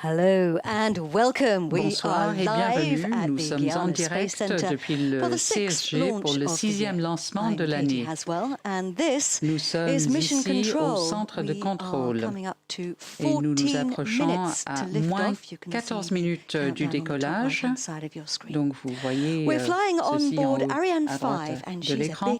Hello and welcome. Bonsoir et bienvenue. Nous sommes en direct depuis le CSG pour le 6e lancement de l'année. Nous sommes ici au centre de contrôle et nous nous approchons à moins 14 minutes du décollage. Donc vous voyez ceci en haut à droite de l'écran.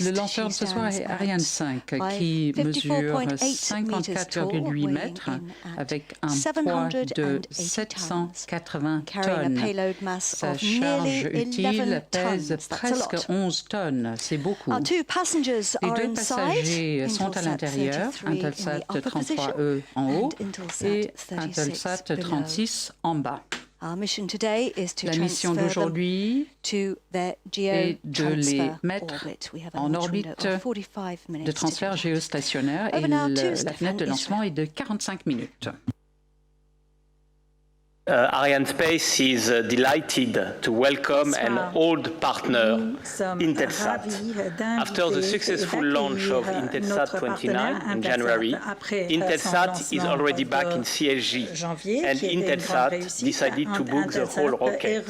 Le lanceur de ce soir est Ariane 5 qui mesure 54,8 mètres avec un poids de 780 tonnes. Sa charge utile pèse presque 11 tonnes. C'est beaucoup. Et deux passagers sont à l'intérieur, Intelsat 33E en haut et Intelsat 36 en bas. La mission d'aujourd'hui est de les mettre en orbite de transfert géostationnaire et la fenêtre de lancement est de 45 minutes. Arianespace is delighted to welcome an old partner, Intelsat. After the successful launch of Intelsat 29 in January, Intelsat is already back in CSG, and Intelsat decided to book the whole rocket.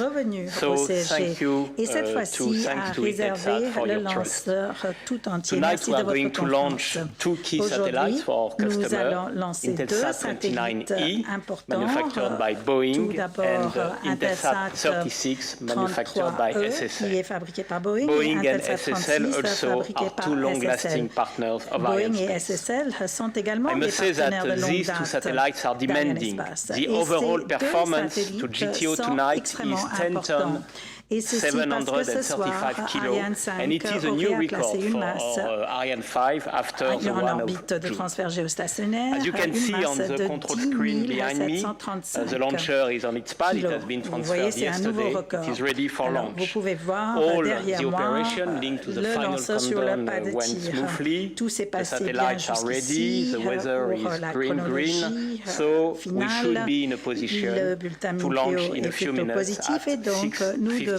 So thank you to Intelsat for your trust. Tonight we are going to launch two key satellites for our customer, Intelsat 29E, manufactured by Boeing, and Intelsat 36 manufactured by SSL. Boeing and SSL also are two long-lasting partners of Arianespace. I must say that these two satellites are demanding. The overall performance to GTO tonight is 10 tons. 735 kilos, and it is a new record for Ariane 5 after the one of June. As you can see on the control screen behind me, the launcher is on its pad. It has been transferred yesterday. It is ready for launch. All the operation linked to the final countdown went smoothly. The satellites are ready. The weather is green, so we should be in a position to launch in a few minutes at 6:50.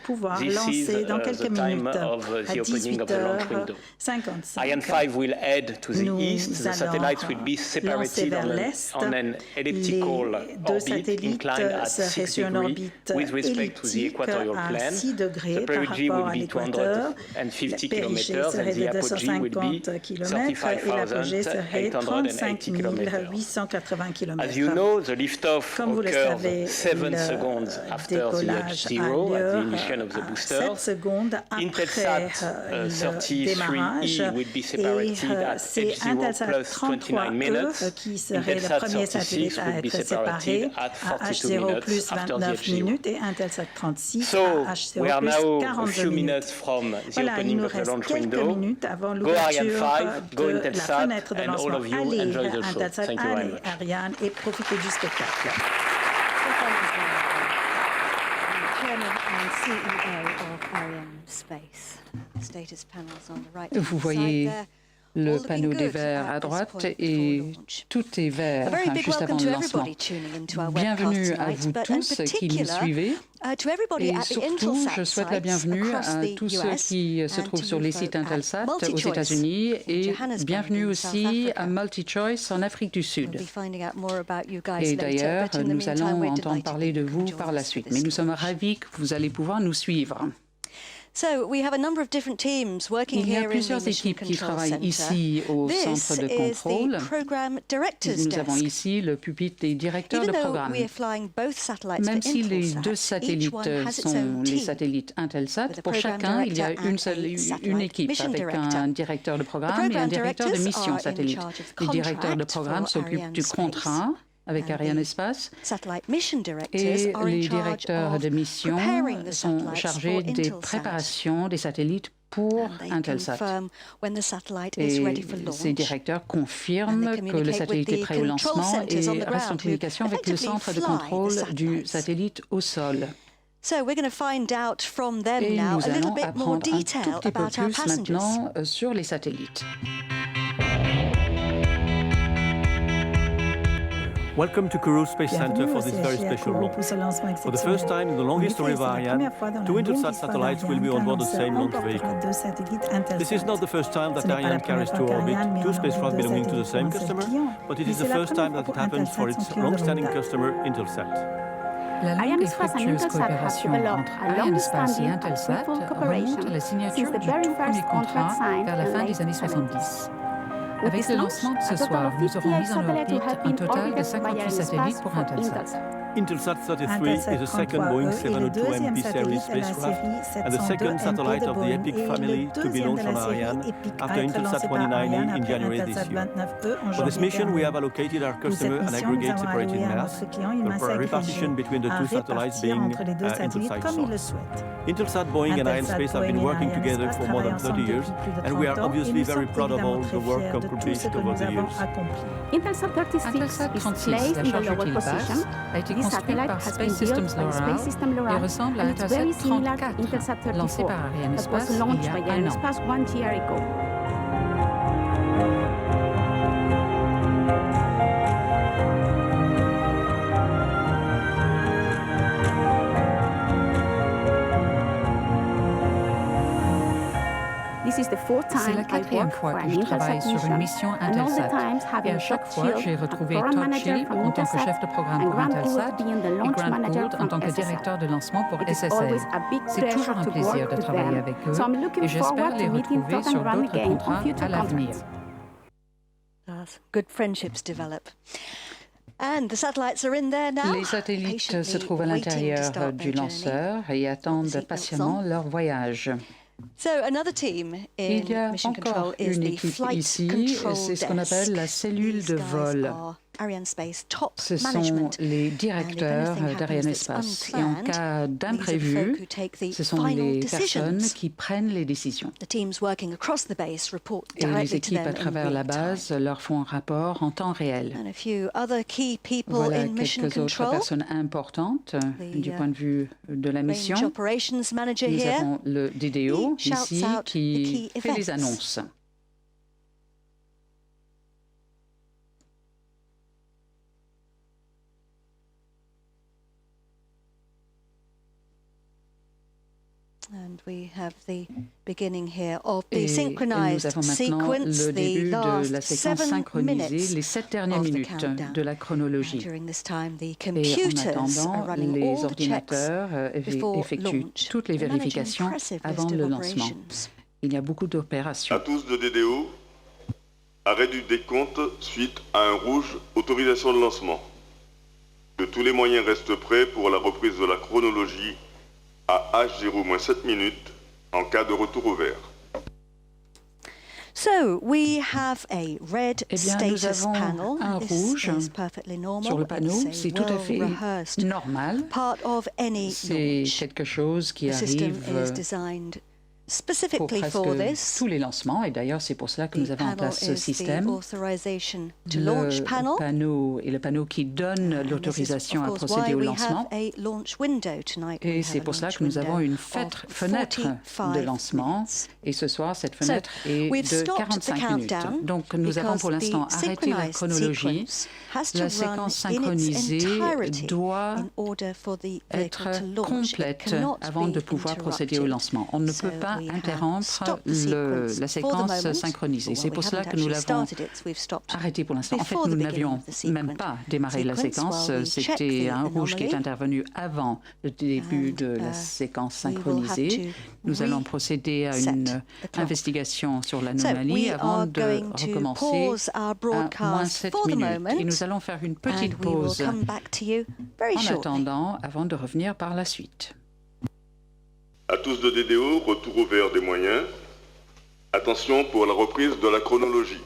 Pouvoir lancer dans quelques minutes à 18h55. Ariane 5 will head to the east. The satellites will be separated on an elliptical orbit inclined at 6 degrees with respect to the equatorial plane. The perigee will be 250 kilometers and the apogee will be 35,880 kilometers. As you know, the liftoff occurs 7 seconds after the H0 at the emission of the boosters. Intelsat 33E will be separated at H0 plus 29 minutes. Intelsat 36 will be separated at 42 minutes after the H0. So we are now a few minutes from the opening of the launch window. Go Ariane 5, go Intelsat, and all of you enjoy the show. Thank you very much. Ariane, et profitez du spectacle. Vous voyez le panneau des verts à droite et tout est vert juste avant le lancement. Bienvenue à vous tous qui nous suivez et surtout je souhaite la bienvenue à tous ceux qui se trouvent sur les sites Intelsat aux États-Unis et bienvenue aussi à MultiChoice en Afrique du Sud. Et d'ailleurs, nous allons entendre parler de vous par la suite, mais nous sommes ravis que vous allez pouvoir nous suivre. Il y a plusieurs équipes qui travaillent ici au centre de contrôle. Nous avons ici le pupitre des directeurs de programme. Même si les deux satellites sont les satellites Intelsat, pour chacun, il y a une équipe avec un directeur de programme et un directeur de mission satellite. Les directeurs de programme s'occupent du contrat avec Arianespace et les directeurs de mission sont chargés des préparations des satellites pour Intelsat. Et ces directeurs confirment que le satellite est prêt au lancement et reste en communication avec le centre de contrôle du satellite au sol. Et nous allons apprendre un tout petit peu plus maintenant sur les satellites. Welcome to Kourou Space Center for this very special launch. For the first time in the long history of Ariane, two Intelsat satellites will be on board the same launch vehicle. This is not the first time that Ariane carries to orbit two spacecraft belonging to the same customer, but it is the first time that it happens for its long-standing customer, Intelsat. La longue et fructueuse coopération entre Arianespace et Intelsat remonte à la signature du tout premier contrat vers la fin des années 70. Avec le lancement de ce soir, nous aurons mis en orbite un total de 58 satellites pour Intelsat. Intelsat 33 is the second Boeing 702MP series spacecraft and the second satellite of the EPIC family to be launched on Ariane after Intelsat 29E in January this year. For this mission, we have allocated our customer an aggregate separated mass, a repartition between the two satellites being Intelsat source. Intelsat, Boeing and Arianespace have been working together for more than 30 years, and we are obviously very proud of all the work accomplished over the years. Intelsat 36, la charge utile basse, a été construit par Space Systems Loral et ressemble à Intelsat 34, lancé par Arianespace il y a un an. C'est la quatrième fois que je travaille sur une mission Intelsat. Et à chaque fois, j'ai retrouvé Todd Schill en tant que chef de programme pour Intelsat et Grant Gould en tant que directeur de lancement pour SSL. C'est toujours un plaisir de travailler avec eux et j'espère les retrouver sur d'autres contrats à l'avenir. Good friendships develop. And the satellites are in there now. Les satellites se trouvent à l'intérieur du lanceur et attendent patiemment leur voyage. So another team in Il y a Mission Control encore is une the équipe flight ici, control c'est ce qu'on appelle la cellule de vol. Ce sont les directeurs d'Arianespace. Et en cas d'imprévu, ce sont les personnes qui prennent les décisions. Et les équipes à travers la base leur font un rapport en temps réel. Voilà quelques autres personnes importantes du point de vue de la mission. Nous avons le DDO ici qui fait les annonces. And we have the beginning here of the Et synchronized nous avons maintenant sequence, le début the de la last séquence 7 synchronisée, minutes les 7 dernières of the minutes countdown. de la chronologie. During this time, the Et en computers are attendant, running les all the checks ordinateurs before effectuent launch. toutes les They manage an vérifications impressive avant list le of lancement. operations. Il y a beaucoup À d'opérations. tous de DDO, arrêt du décompte suite à un rouge, autorisation de lancement. Que tous les moyens restent prêts pour la reprise de la chronologie à H0-7 minutes en cas de retour au vert. So we have a red Eh bien, nous status avons panel. un This rouge is perfectly normal. sur le panneau. It's a C'est tout à fait well-rehearsed normal. part of any C'est launch. quelque chose qui The system arrive is designed pour specifically presque for this. tous les lancements. Et d'ailleurs, c'est pour cela que nous The avons en panel place ce is the système. authorization to launch Le panel. panneau est le panneau qui donne And this is, l'autorisation of à course, procéder why au we have lancement. a launch window tonight. We Et have c'est a pour cela launch que nous avons window une of fenêtre 45 de lancement. minutes. Et ce soir, cette fenêtre est we've de stopped the 45 minutes. countdown Donc, nous avons pour l'instant because the arrêté la synchronized chronologie. sequence has to La run séquence in its synchronisée entirety doit in order for the être vehicle to launch. It complète cannot avant be de pouvoir procéder au interrupted. lancement. On ne So peut pas we have interrompre stopped the sequence la for the séquence moment. synchronisée. Well, C'est we pour cela haven't que nous actually l'avons started it, we've stopped arrêté pour l'instant. En fait, before nous the beginning n'avions of the sequence. même pas démarré la séquence. While we check C'était the un rouge qui est anomaly. intervenu avant le début de la séquence synchronisée. Nous allons procéder à une investigation sur l'anomalie avant de recommencer à moins 7 minutes. Et nous allons faire une petite pause en attendant avant de revenir par la suite. À tous de DDO, retour au vert des moyens. Attention pour la reprise de la chronologie.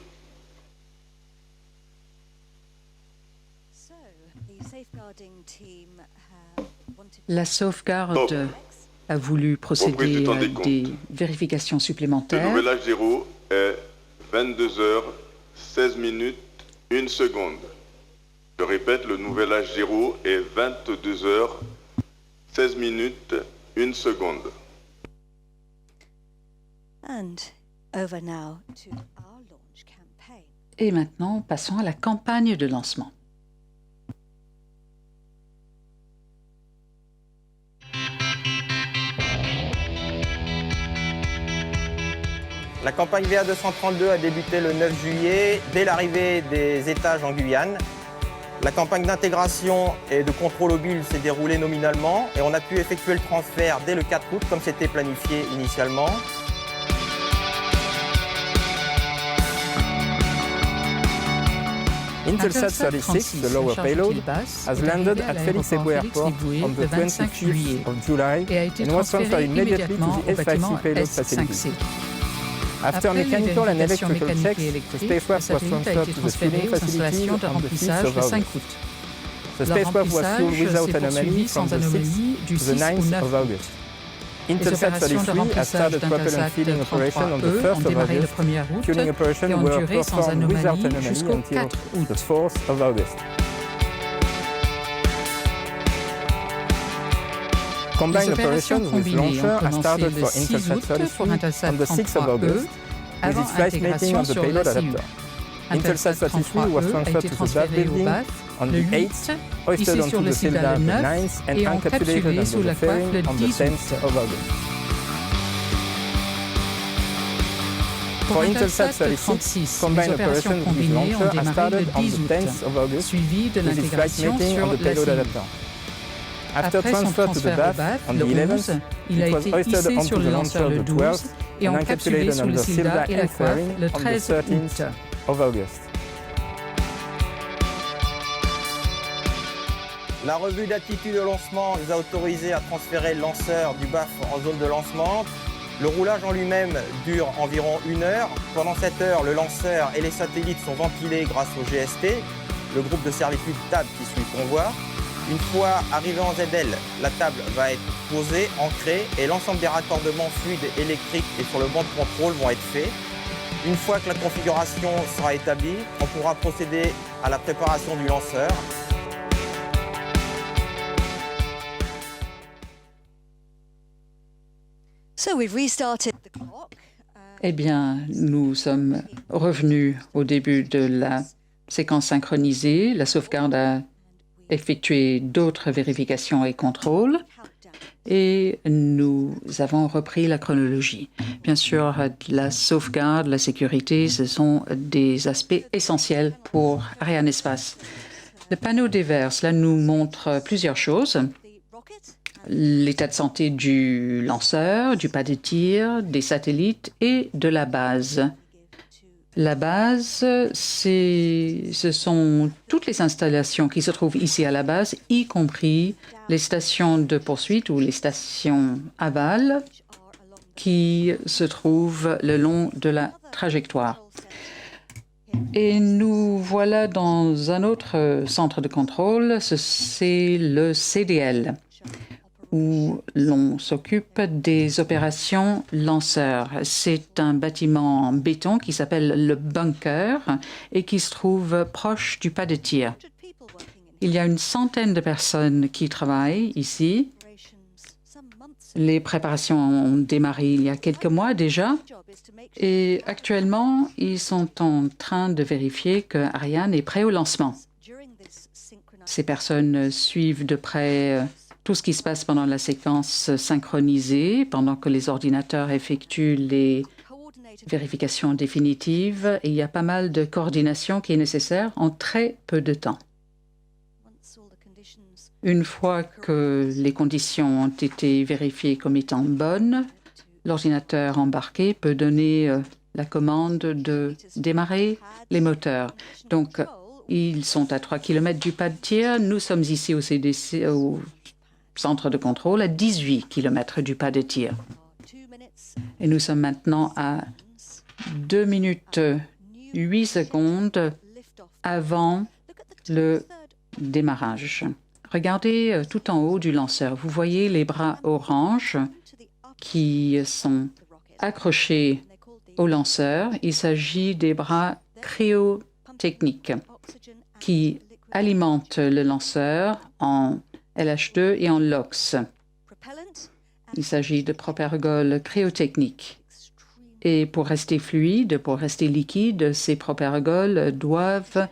La sauvegarde a voulu procéder à des vérifications Le supplémentaires. nouvel H0 est 22h16 minutes 1 seconde. Je répète, le nouvel H0 est 22h16 minutes 1 seconde. And over now to our launch campaign. Et maintenant, passons à la campagne de lancement. La campagne VA232 a débuté le 9 juillet, dès l'arrivée des étages en Guyane. La campagne d'intégration et de contrôle au bulle s'est déroulée nominalement et on a pu effectuer le transfert dès le 4 août comme c'était planifié initialement. Intelsat 36, the lower payload, has landed at Felice Airport on the 25th of July and was transferred immediately to the F5C payload facility. After mechanical and electrical checks, the spacecraft was transferred to the fueling facility on the 5th of August. The spacecraft was fueled without anomaly from the 6th to the 9th of August. Intelsat 33 has started propellant filling operation on the 1st of August. Fueling operations were performed without anomaly until the 4th of August. Combined operations with launcher are started for Intelsat 33 on the 6th of August with its flight mating on the payload adapter. Intelsat 33 was transferred to the BAF building on the 8th, hoisted onto the cylinder on the 9th and encapsulated under the fairing on the 10th of August. For Intelsat 36, combined operations with launcher are started on the 10th of August with its flight mating on the payload adapter. After transfer to the BAF on the 11th, it was hoisted onto the launcher the 12th and encapsulated under the cylinder and fairing on the 13th of August. La revue d'attitude au lancement nous a autorisé à transférer le lanceur du BAF en zone de lancement. Le roulage en lui-même dure environ 1 heure. Pendant cette heure, le lanceur et les satellites sont ventilés grâce au GST, le groupe de servitude table qui suit le convoi. Une fois arrivé en ZL, la table va être posée, ancrée et l'ensemble des raccordements fluides électriques et sur le banc de contrôle vont être faits. Une fois que la configuration sera établie, on pourra procéder à la préparation du lanceur. Eh bien, nous sommes revenus au début de la séquence synchronisée. La sauvegarde a effectué d'autres vérifications et contrôles et nous avons repris la chronologie. Bien sûr, la sauvegarde, la sécurité, ce sont des aspects essentiels pour Arianespace. Le panneau des verts, cela nous montre plusieurs choses. L'état de santé du lanceur, du pas de tir, des satellites et de la base. La base, ce sont toutes les installations qui se trouvent ici à la base, y compris les stations de poursuite ou les stations aval qui se trouvent le long de la trajectoire. Et nous voilà dans un autre centre de contrôle, c'est le CDL, où l'on s'occupe des opérations lanceurs. C'est un bâtiment en béton qui s'appelle le bunker et qui se trouve proche du pas de tir. Il y a une centaine de personnes qui travaillent ici. Les préparations ont démarré il y a quelques mois déjà et actuellement, ils sont en train de vérifier que Ariane est prêt au lancement. Ces personnes suivent de près tout ce qui se passe pendant la séquence synchronisée, pendant que les ordinateurs effectuent les vérifications définitives. Et il y a pas mal de coordination qui est nécessaire en très peu de temps. Une fois que les conditions ont été vérifiées comme étant bonnes, l'ordinateur embarqué peut donner la commande de démarrer les moteurs. Donc, ils sont à 3 km du pas de tir. Nous sommes ici au CDC, au centre de contrôle, à 18 km du pas de tir. Et nous sommes maintenant à 2 minutes 8 secondes avant le démarrage. Regardez tout en haut du lanceur. Vous voyez les bras orange qui sont accrochés au lanceur. Il s'agit des bras cryotechniques qui alimentent le lanceur en LH2 et en LOX. Il s'agit de propergoles cryotechniques. Et pour rester fluide, pour rester liquide, ces propergoles doivent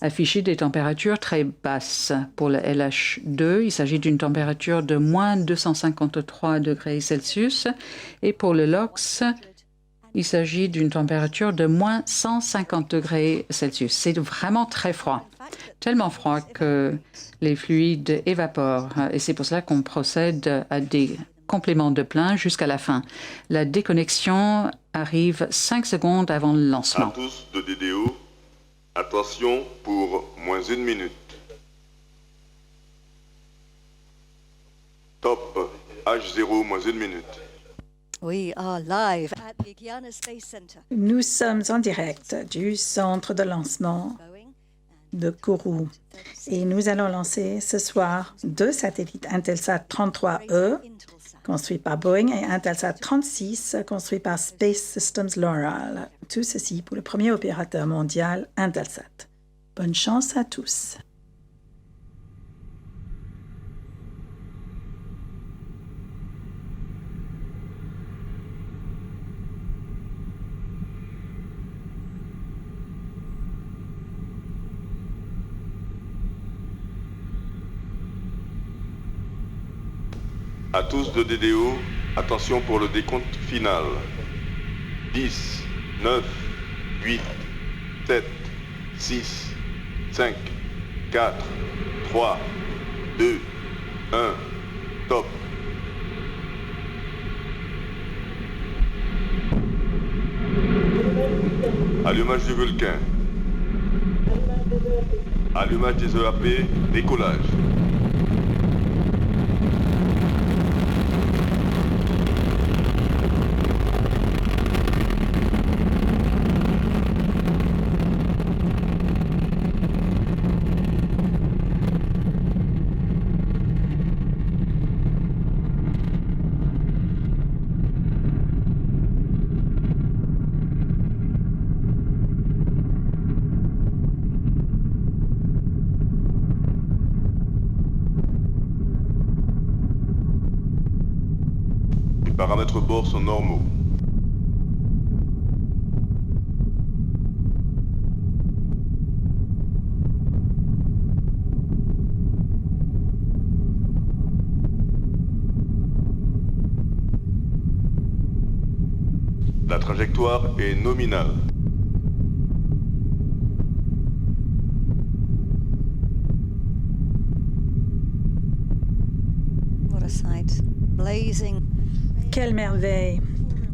afficher des températures très basses. Pour le LH2, il s'agit d'une température de moins 253 degrés Celsius. Et pour le LOX, Il s'agit d'une température de moins 150 degrés Celsius. C'est vraiment très froid, tellement froid que les fluides évaporent. Et c'est pour cela qu'on procède à des compléments de plein jusqu'à la fin. La déconnexion arrive 5 secondes avant le lancement. À tous de DDO, attention pour moins 1 minute. Top, H0, moins 1 minute. We are live at the Guiana Space Center. Nous sommes en direct du centre de lancement de Kourou. Et nous allons lancer ce soir 2 satellites Intelsat 33E, construit par Boeing, et Intelsat 36, construit par Space Systems Loral. Tout ceci pour le premier opérateur mondial Intelsat. Bonne chance à tous. À tous de DDO, attention pour le décompte final. 10, 9, 8, 7, 6, 5, 4, 3, 2, 1, top. Allumage du Vulcain. Allumage des EAP, décollage. Les paramètres bord sont normaux. La trajectoire est nominale. What a sight. Blazing. Quelle merveille!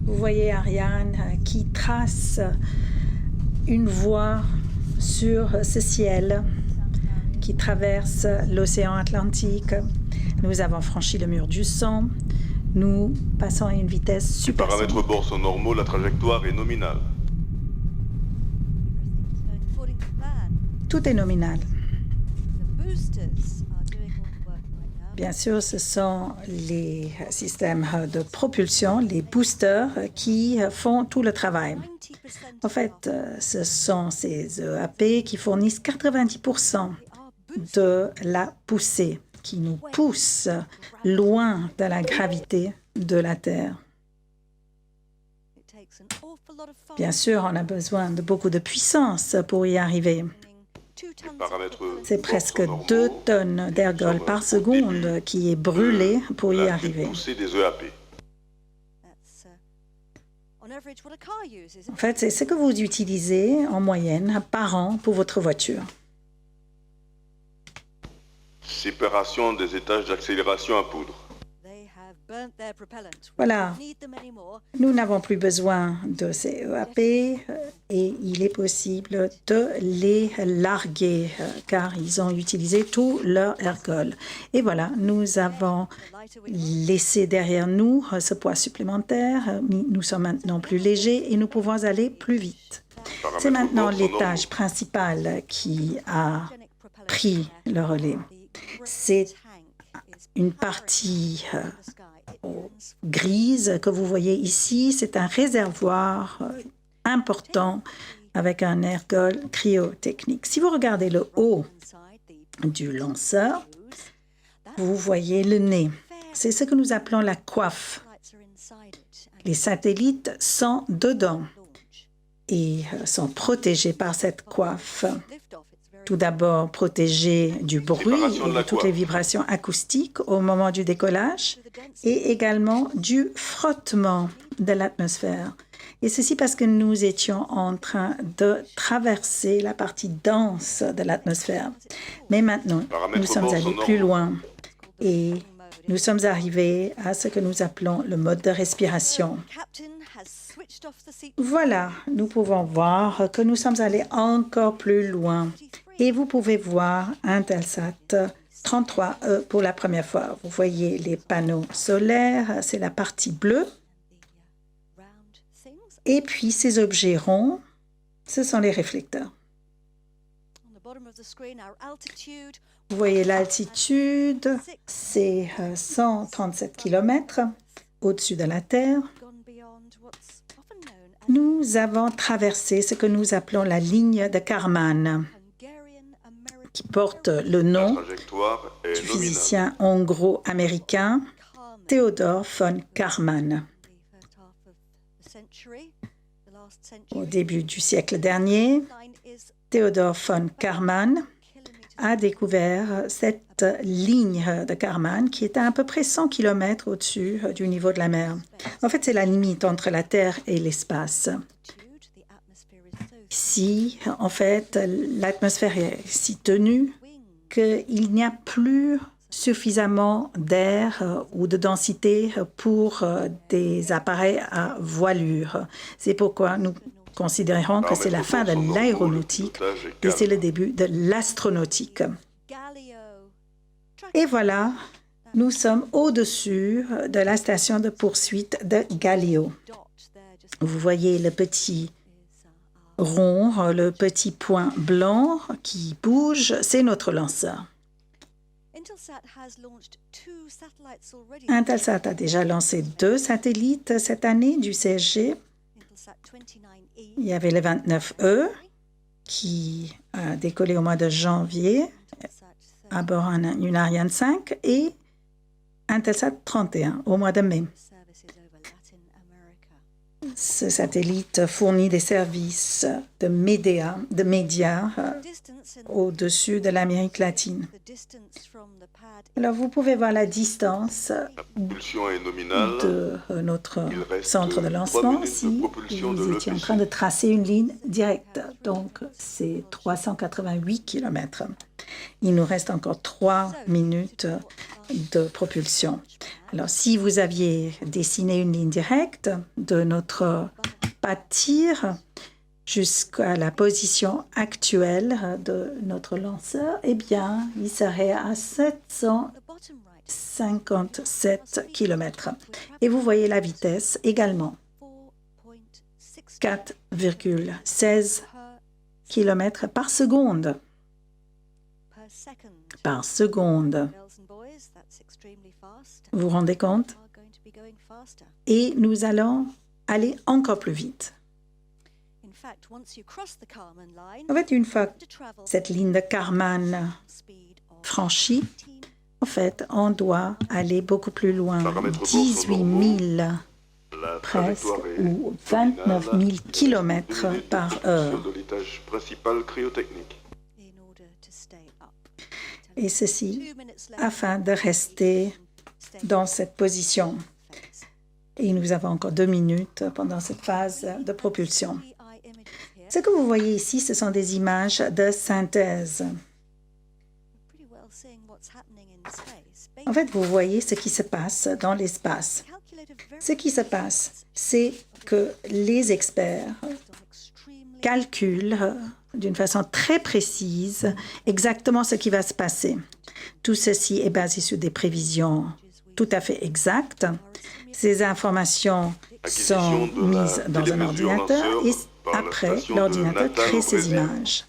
Vous voyez Ariane qui trace une voie sur ce ciel qui traverse l'océan Atlantique. Nous avons franchi le mur du son. Nous passons à une vitesse Les supersonique. paramètres bord sont normaux, la trajectoire est nominale. Tout est nominal. Bien sûr, ce sont les systèmes de propulsion, les boosters, qui font tout le travail. En fait, ce sont ces EAP qui fournissent 90% de la poussée, qui nous pousse loin de la gravité de la Terre. Bien sûr, on a besoin de beaucoup de puissance pour y arriver. C'est presque 2 tonnes d'ergol par seconde qui est brûlée pour y arriver. En fait, c'est ce que vous utilisez en moyenne par an pour votre voiture. Séparation des étages d'accélération à poudre. Voilà, nous n'avons plus besoin de ces EAP et il est possible de les larguer car ils ont utilisé tout leur ergol. Et voilà, nous avons laissé derrière nous ce poids supplémentaire. Nous sommes maintenant plus légers et nous pouvons aller plus vite. C'est maintenant l'étage principal qui a pris le relais. C'est une partie grise que vous voyez ici. C'est un réservoir important avec un ergol cryotechnique. Si vous regardez le haut du lanceur, vous voyez le nez. C'est ce que nous appelons la coiffe. Les satellites sont dedans et sont protégés par cette coiffe. Tout d'abord protégés du bruit et de toutes les vibrations acoustiques au moment du décollage et également du frottement de l'atmosphère. Et ceci parce que nous étions en train de traverser la partie dense de l'atmosphère. Mais maintenant, nous sommes allés plus loin et nous sommes arrivés à ce que nous appelons le mode de respiration. Voilà, nous pouvons voir que nous sommes allés encore plus loin. Et vous pouvez voir Intelsat 33E pour la première fois. Vous voyez les panneaux solaires, c'est la partie bleue. Et puis ces objets ronds, ce sont les réflecteurs. Vous voyez l'altitude, c'est 137 km au-dessus de la Terre. Nous avons traversé ce que nous appelons la ligne de Kármán, qui porte le nom du physicien hongro-américain Theodor von Kármán. Au début du siècle dernier, Theodor von Kármán a découvert cette ligne de Kármán qui était à peu près 100 km au-dessus du niveau de la mer. En fait, c'est la limite entre la Terre et l'espace. Ici, en fait, l'atmosphère est si tenue qu'il n'y a plus suffisamment d'air ou de densité pour des appareils à voilure. C'est pourquoi nous considérons que c'est la fin de l'aéronautique et c'est le début de l'astronautique. Et voilà, nous sommes au-dessus de la station de poursuite de Galileo. Vous voyez le petit rond, le petit point blanc qui bouge, c'est notre lanceur. Intelsat a déjà lancé 2 satellites cette année du CSG. Il y avait le 29E qui a décollé au mois de janvier à bord d'une Ariane 5 et Intelsat 31 au mois de mai. Ce satellite fournit des services de médias au-dessus de l'Amérique latine. Alors, vous pouvez voir la distance de notre centre de lancement si nous étions en train de tracer une ligne directe. Donc, c'est 388 km. Il nous reste encore 3 minutes de propulsion. Alors, si vous aviez dessiné une ligne directe de notre pas de tir jusqu'à la position actuelle de notre lanceur, eh bien, il serait à 757 km. Et vous voyez la vitesse également, 4,16 km par seconde. Par seconde. Vous vous rendez compte? Et nous allons aller encore plus vite. En fait, une fois cette ligne de Kármán franchie, en fait, on doit aller beaucoup plus loin, 18 000 presque ou 29 000 km par heure. Et ceci afin de rester dans cette position. Et nous avons encore 2 minutes pendant cette phase de propulsion. Ce que vous voyez ici, ce sont des images de synthèse. En fait, vous voyez ce qui se passe dans l'espace. Ce qui se passe, c'est que les experts calculent d'une façon très précise exactement ce qui va se passer. Tout ceci est basé sur des prévisions tout à fait exactes. Ces informations sont mises dans un ordinateur et après, l'ordinateur crée ces images.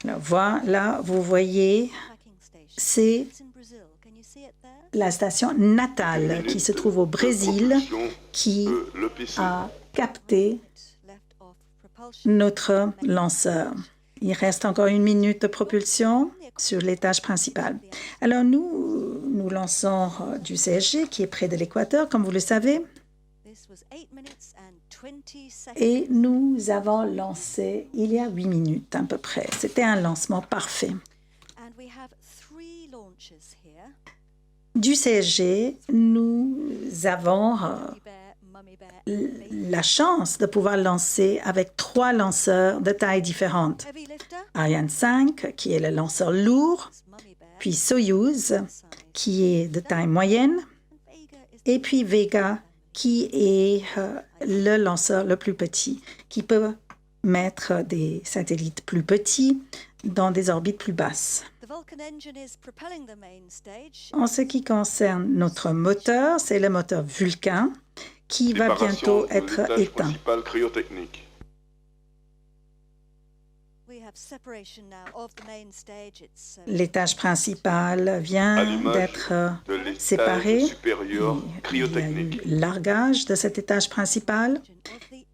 Alors, voilà, vous voyez, c'est la station natale qui se trouve au Brésil qui a capté notre lanceur. Il reste encore 1 minute de propulsion sur l'étage principal. Alors, nous lançons du CSG qui est près de l'équateur, comme vous le savez. Et nous avons lancé il y a 8 minutes à peu près. C'était un lancement parfait. Du CSG, nous avons la chance de pouvoir lancer avec 3 lanceurs de tailles différentes. Ariane 5, qui est le lanceur lourd, puis Soyouz, qui est de taille moyenne, et puis Vega, qui est le lanceur le plus petit, qui peut mettre des satellites plus petits dans des orbites plus basses. En ce qui concerne notre moteur, c'est le moteur Vulcain qui va bientôt être éteint. L'étage principal vient d'être séparé. Il y a eu largage de cet étage principal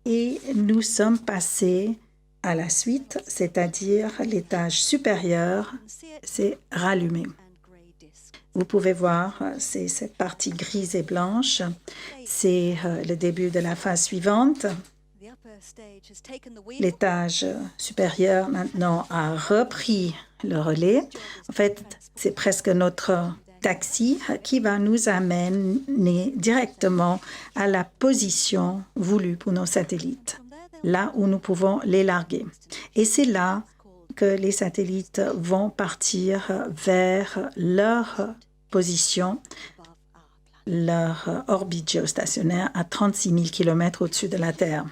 et nous sommes passés à la suite, c'est-à-dire l'étage supérieur s'est rallumé. Vous pouvez voir, c'est cette partie grise et blanche. C'est le début de la phase suivante. L'étage supérieur, maintenant, a repris le relais. En fait, c'est presque notre taxi qui va nous amener directement à la position voulue pour nos satellites, là où nous pouvons les larguer. Et c'est là que les satellites vont partir vers leur position, leur orbite géostationnaire à 36 000 km au-dessus de la Terre.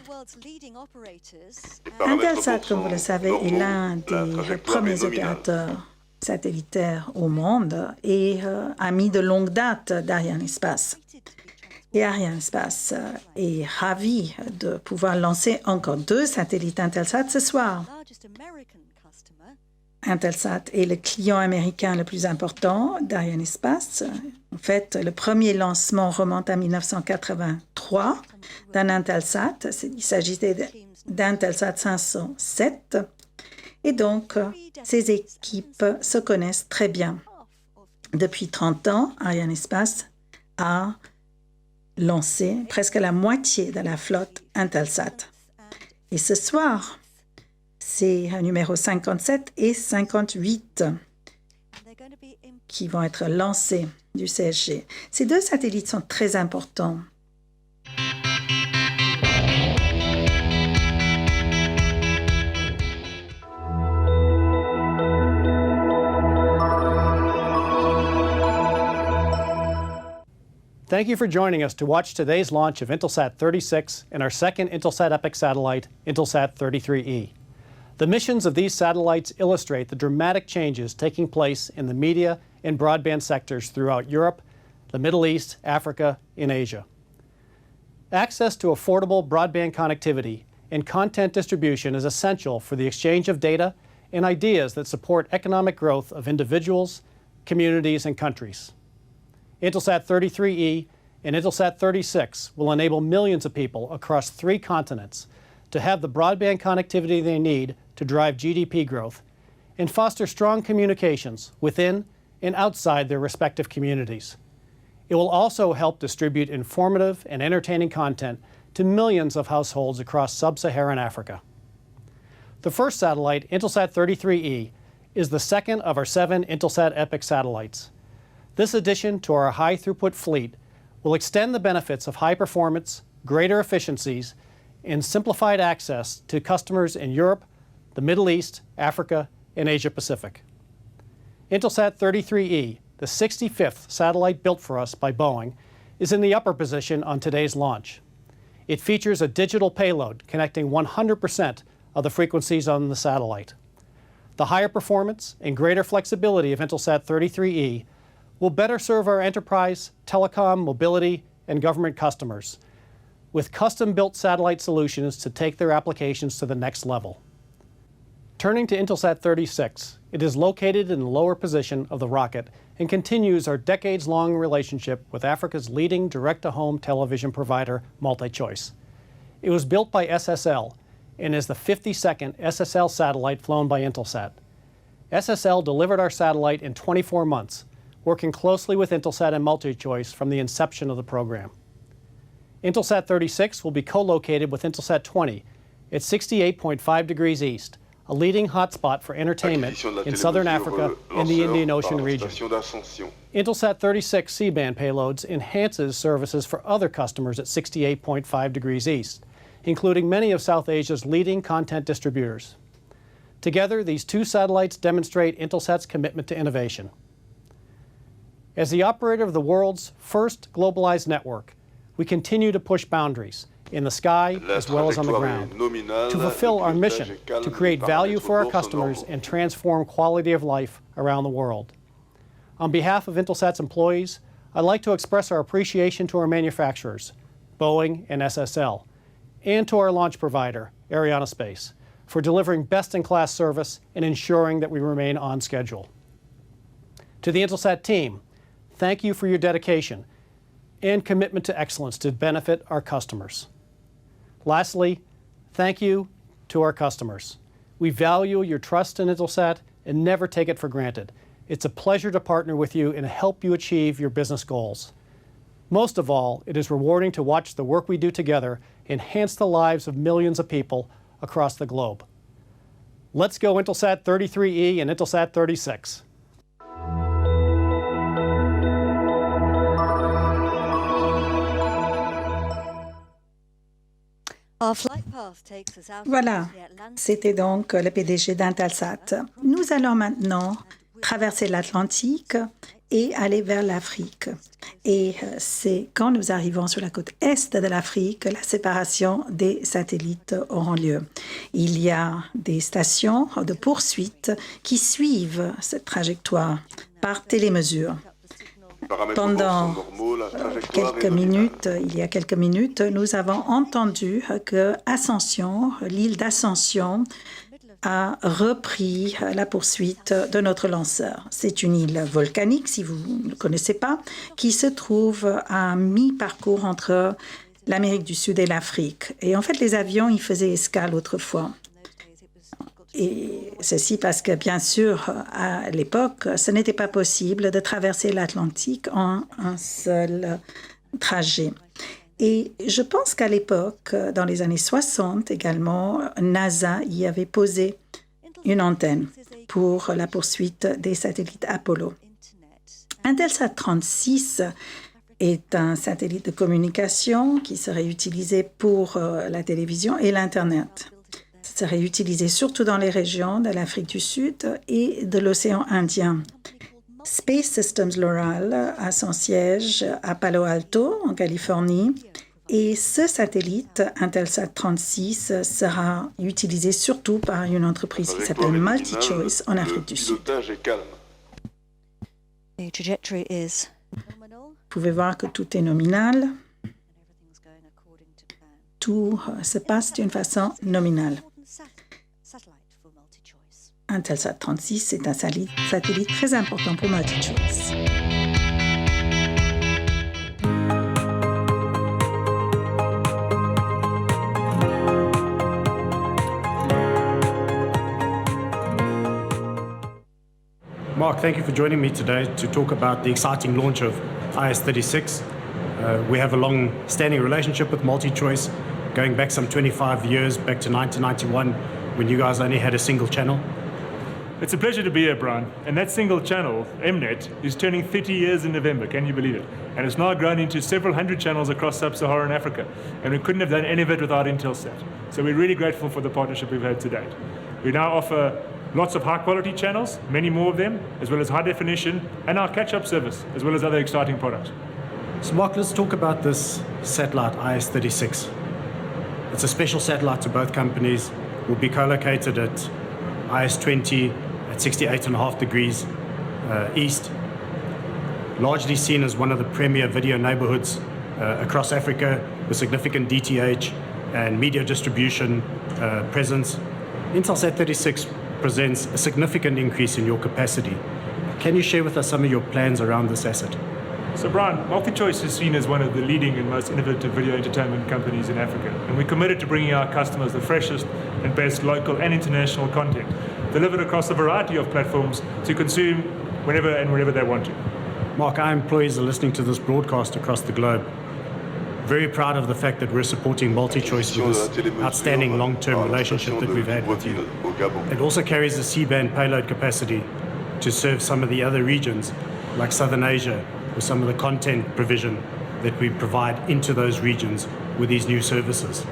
Intelsat, comme vous le savez, est l'un des premiers opérateurs satellitaires au monde et ami de longue date d'Arianespace. Et Arianespace est ravi de pouvoir lancer encore 2 satellites Intelsat ce soir. Intelsat est le client américain le plus important d'Arianespace. En fait, le premier lancement remonte à 1983 d'un Intelsat. Il s'agissait d'Intelsat 507. Et donc, ces équipes se connaissent très bien. Depuis 30 ans, Arianespace a lancé presque la moitié de la flotte Intelsat. Et ce soir, c'est un numéro 57 et 58 qui vont être lancés du CSG. Ces 2 satellites sont très importants. Thank you for joining us to watch today's launch of Intelsat 36 and our second Intelsat Epic satellite, Intelsat 33E. The missions of these satellites illustrate the dramatic changes taking place in the media and broadband sectors throughout Europe, the Middle East, Africa, and Asia. Access to affordable broadband connectivity and content distribution is essential for the exchange of data and ideas that support economic growth of individuals, communities, and countries. Intelsat 33E and Intelsat 36 will enable millions of people across 3 continents to have the broadband connectivity they need to drive GDP growth and foster strong communications within and outside their respective communities. It will also help distribute informative and entertaining content to millions of households across sub-Saharan Africa. The first satellite, Intelsat 33E, is the second of our 7 Intelsat Epic satellites. This addition to our high-throughput fleet will extend the benefits of high performance, greater efficiencies, and simplified access to customers in Europe, the Middle East, Africa, and Asia Pacific. Intelsat 33E, the 65th satellite built for us by Boeing, is in the upper position on today's launch. It features a digital payload connecting 100% of the frequencies on the satellite. The higher performance and greater flexibility of Intelsat 33E will better serve our enterprise, telecom, mobility, and government customers with custom-built satellite solutions to take their applications to the next level. Turning to Intelsat 36, it is located in the lower position of the rocket and continues our decades-long relationship with Africa's leading direct-to-home television provider, MultiChoice. It was built by SSL and is the 52nd SSL satellite flown by Intelsat. SSL delivered our satellite in 24 months, working closely with Intelsat and MultiChoice from the inception of the program. Intelsat 36 will be co-located with Intelsat 20 at 68.5 degrees east a leading hotspot for entertainment in southern Africa and the Indian Ocean region. Intelsat 36 C-band payloads enhances services for other customers at 68.5 degrees east, including many of South Asia's leading content distributors. Together, these two satellites demonstrate Intelsat's commitment to innovation. As the operator of the world's first globalized network, we continue to push boundaries in the sky as well as on the ground to fulfill our mission to create value for our customers and transform quality of life around the world. On behalf of Intelsat's employees, I'd like to express our appreciation to our manufacturers, Boeing and SSL, and to our launch provider, Arianespace, for delivering best-in-class service and ensuring that we remain on schedule. To the Intelsat team, thank you for your dedication and commitment to excellence to benefit our customers. Lastly, thank you to our customers. We value your trust in Intelsat and never take it for granted. It's a pleasure to partner with you and help you achieve your business goals. Most of all, it is rewarding to watch the work we do together enhance the lives of millions of people across the globe. Let's go Intelsat 33E and Intelsat 36. Voilà, c'était donc le PDG d'Intelsat. Nous allons maintenant traverser l'Atlantique et aller vers l'Afrique. Et c'est quand nous arrivons sur la côte est de l'Afrique que la séparation des satellites aura lieu. Il y a des stations de poursuite qui suivent cette trajectoire par télémesure. Pendant quelques minutes, il y a quelques minutes, nous avons entendu que Ascension, l'île d'Ascension, a repris la poursuite de notre lanceur. C'est une île volcanique, si vous ne le connaissez pas, qui se trouve à mi-parcours entre l'Amérique du Sud et l'Afrique. Et en fait, les avions y faisaient escale autrefois. Et ceci parce que, bien sûr, à l'époque, ce n'était pas possible de traverser l'Atlantique en un seul trajet. Et je pense qu'à l'époque, dans les années 60 également, NASA y avait posé une antenne pour la poursuite des satellites Apollo. Intelsat 36 est un satellite de communication qui serait utilisé pour la télévision et l'Internet. Ça serait utilisé surtout dans les régions de l'Afrique du Sud et de l'océan Indien. Space Systems Loral a son siège à Palo Alto, en Californie, et ce satellite, Intelsat 36, sera utilisé surtout par une entreprise qui s'appelle MultiChoice en Afrique du Sud. Vous pouvez voir que tout est nominal. Tout se passe d'une façon nominale. Intelsat 36, c'est un satellite très important pour MultiChoice. Mark, thank you for joining me today to talk about the exciting launch of IS-36. We have a long-standing relationship with MultiChoice, going back some 25 years, back to 1991, when you guys only had a single channel. It's a pleasure to be here, Brian. And that single channel, MNet, is turning 30 years in November, can you believe it? And it's now grown into several hundred channels across sub-Saharan Africa. And we couldn't have done any of it without Intelsat. So we're really grateful for the partnership we've had to date. We now offer lots of high-quality channels, many more of them, as well as high definition, and our catch-up service, as well as other exciting products. So Mark, let's talk about this satellite, IS-36. It's a special satellite to both companies. Will be co-located at IS-20 at 68.5 degrees east, largely seen as one of the premier video neighborhoods across Africa with significant DTH and media distribution presence. Intelsat 36 presents a significant increase in your capacity. Can you share with us some of your plans around this asset? So Brian, MultiChoice is seen as one of the leading and most innovative video entertainment companies in Africa, and we're committed to bringing our customers the freshest and best local and international content, delivered across a variety of platforms to consume whenever and wherever they want to. Mark, our employees are listening to this broadcast across the globe. very proud of the fact that we're supporting MultiChoice with this outstanding long-term relationship that we've had with you. It also carries the C-band payload capacity to serve some of the other regions, like Southern Asia, with some of the content provision that we provide into those regions with these new services.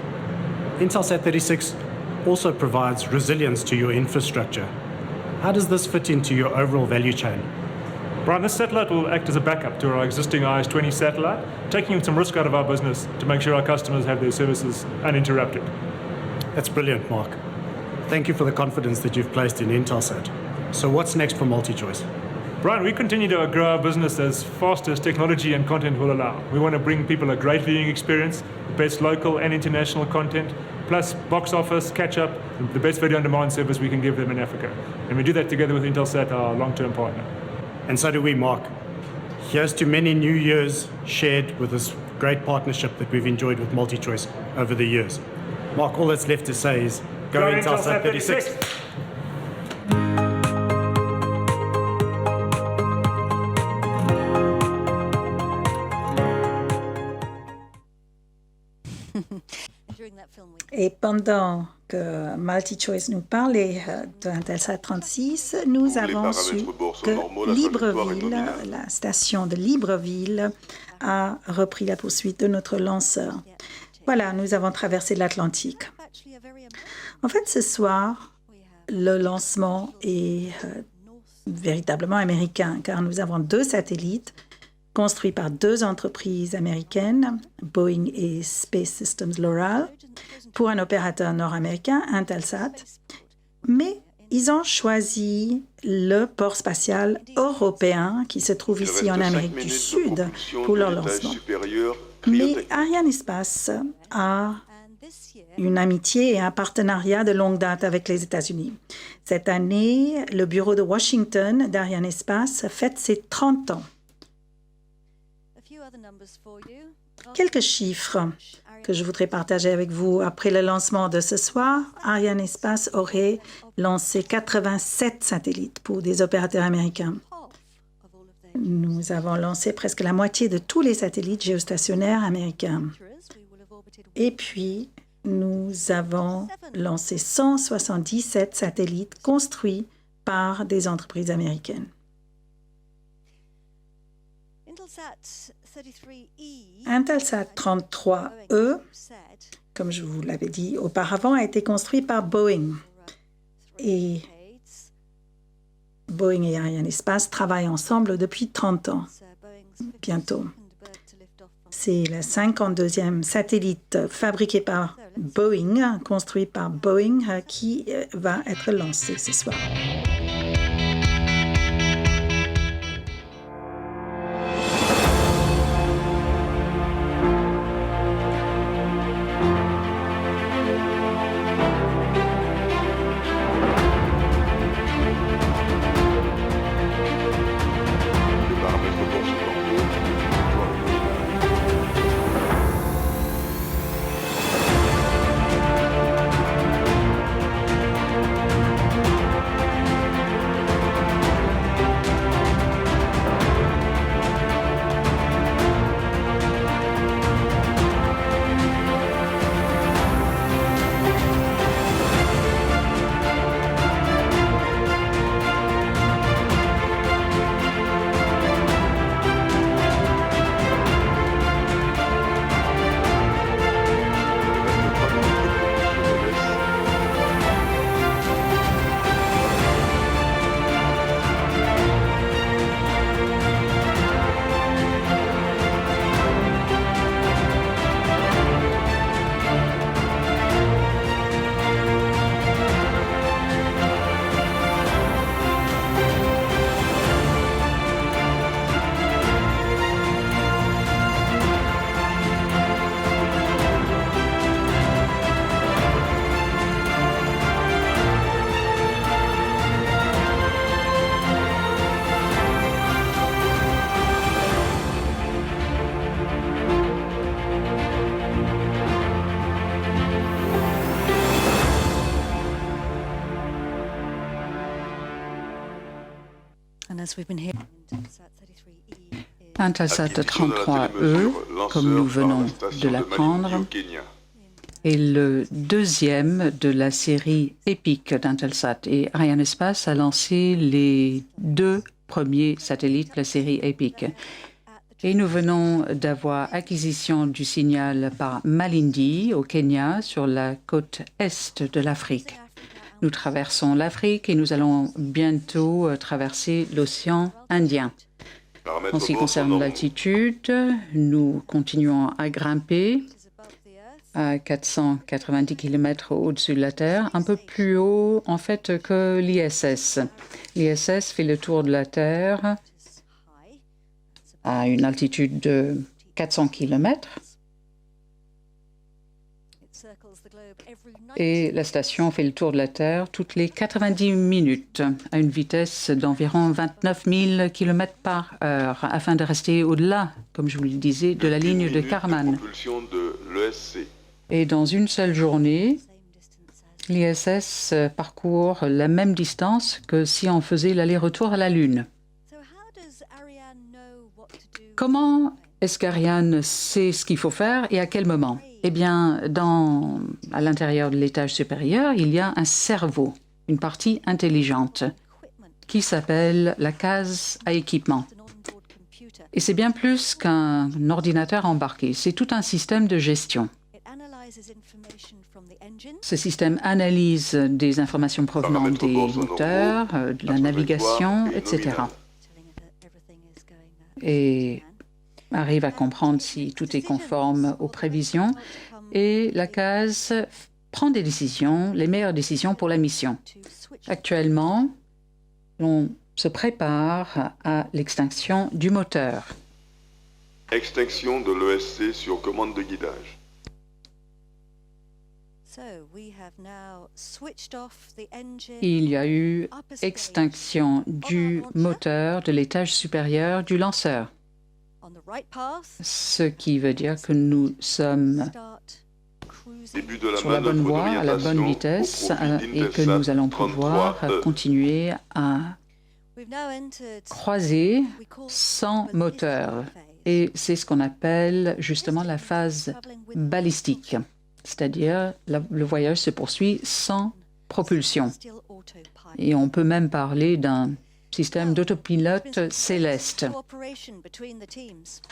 Intelsat 36 also provides resilience to your infrastructure. How does this fit into your overall value chain? Brian, this satellite will act as a backup to our existing IS-20 satellite, taking some risk out of our business to make sure our customers have their services uninterrupted. That's brilliant, Mark. Thank you for the confidence that you've placed in Intelsat. So what's next for MultiChoice? Brian, we continue to grow our business as fast as technology and content will allow. We want to bring people a great viewing experience, the best local and international content, plus box office, catch-up, the best video-on-demand service we can give them in Africa. And we do that together with Intelsat, our long-term partner. And so do we, Mark. Here's to many new years shared with this great partnership that we've enjoyed with MultiChoice over the years. Mark, all that's left to say is go Intelsat 36! Et pendant que MultiChoice nous parlait d'Intelsat 36, nous avons su que Libreville, la station de Libreville, a repris la poursuite de notre lanceur. Voilà, nous avons traversé l'Atlantique. En fait, ce soir, le lancement est véritablement américain, car nous avons 2 satellites construits par 2 entreprises américaines, Boeing et Space Systems Loral, pour un opérateur nord-américain, Intelsat, mais ils ont choisi le port spatial européen qui se trouve ici en Amérique du Sud pour leur lancement. Mais Arianespace a une amitié et un partenariat de longue date avec les États-Unis. Cette année, le bureau de Washington d'Arianespace fête ses 30 ans. Quelques chiffres que je voudrais partager avec vous. Après le lancement de ce soir, Arianespace aurait lancé 87 satellites pour des opérateurs américains. Nous avons lancé presque la moitié de tous les satellites géostationnaires américains. Et puis, nous avons lancé 177 satellites construits par des entreprises américaines. Intelsat 33E, comme je vous l'avais dit auparavant, a été construit par Boeing. Et Boeing et Arianespace travaillent ensemble depuis 30 ans, bientôt. C'est le 52e satellite fabriqué par Boeing, construit par Boeing, qui va être lancé ce soir. Intelsat 33E, comme nous venons de l'apprendre, est le deuxième de la série EPIC d'Intelsat. Et Arianespace a lancé les 2 premiers satellites de la série EPIC. Et nous venons d'avoir acquisition du signal par Malindi, au Kenya, sur la côte est de l'Afrique. Nous traversons l'Afrique et nous allons bientôt traverser l'océan Indien. En ce qui concerne l'altitude, nous continuons à grimper à 490 km au-dessus de la Terre, un peu plus haut en fait que l'ISS. L'ISS fait le tour de la Terre à une altitude de 400 km. Et la station fait le tour de la Terre toutes les 90 minutes à une vitesse d'environ 29 000 km par heure afin de rester au-delà, comme je vous le disais, de la ligne de Kármán. Et dans une seule journée, l'ISS parcourt la même distance que si on faisait l'aller-retour à la Lune. Comment est-ce qu'Ariane sait ce qu'il faut faire et à quel moment? Eh bien, à l'intérieur de l'étage supérieur, il y a un cerveau, une partie intelligente, qui s'appelle la case à équipement. Et c'est bien plus qu'un ordinateur embarqué, c'est tout un système de gestion. Ce système analyse des informations provenant des moteurs, de la navigation, etc. Et arrive à comprendre si tout est conforme aux prévisions. Et la case prend des décisions, les meilleures décisions pour la mission. Actuellement, on se prépare à l'extinction du moteur. Extinction de l'ESC sur commande de guidage. Il y a eu extinction du moteur de l'étage supérieur du lanceur, ce qui veut dire que nous sommes sur la bonne voie, à la bonne vitesse, et que nous allons pouvoir continuer à croiser sans moteur. Et c'est ce qu'on appelle justement la phase balistique. C'est-à-dire le voyage se poursuit sans propulsion. Et on peut même parler d'un système d'autopilote céleste.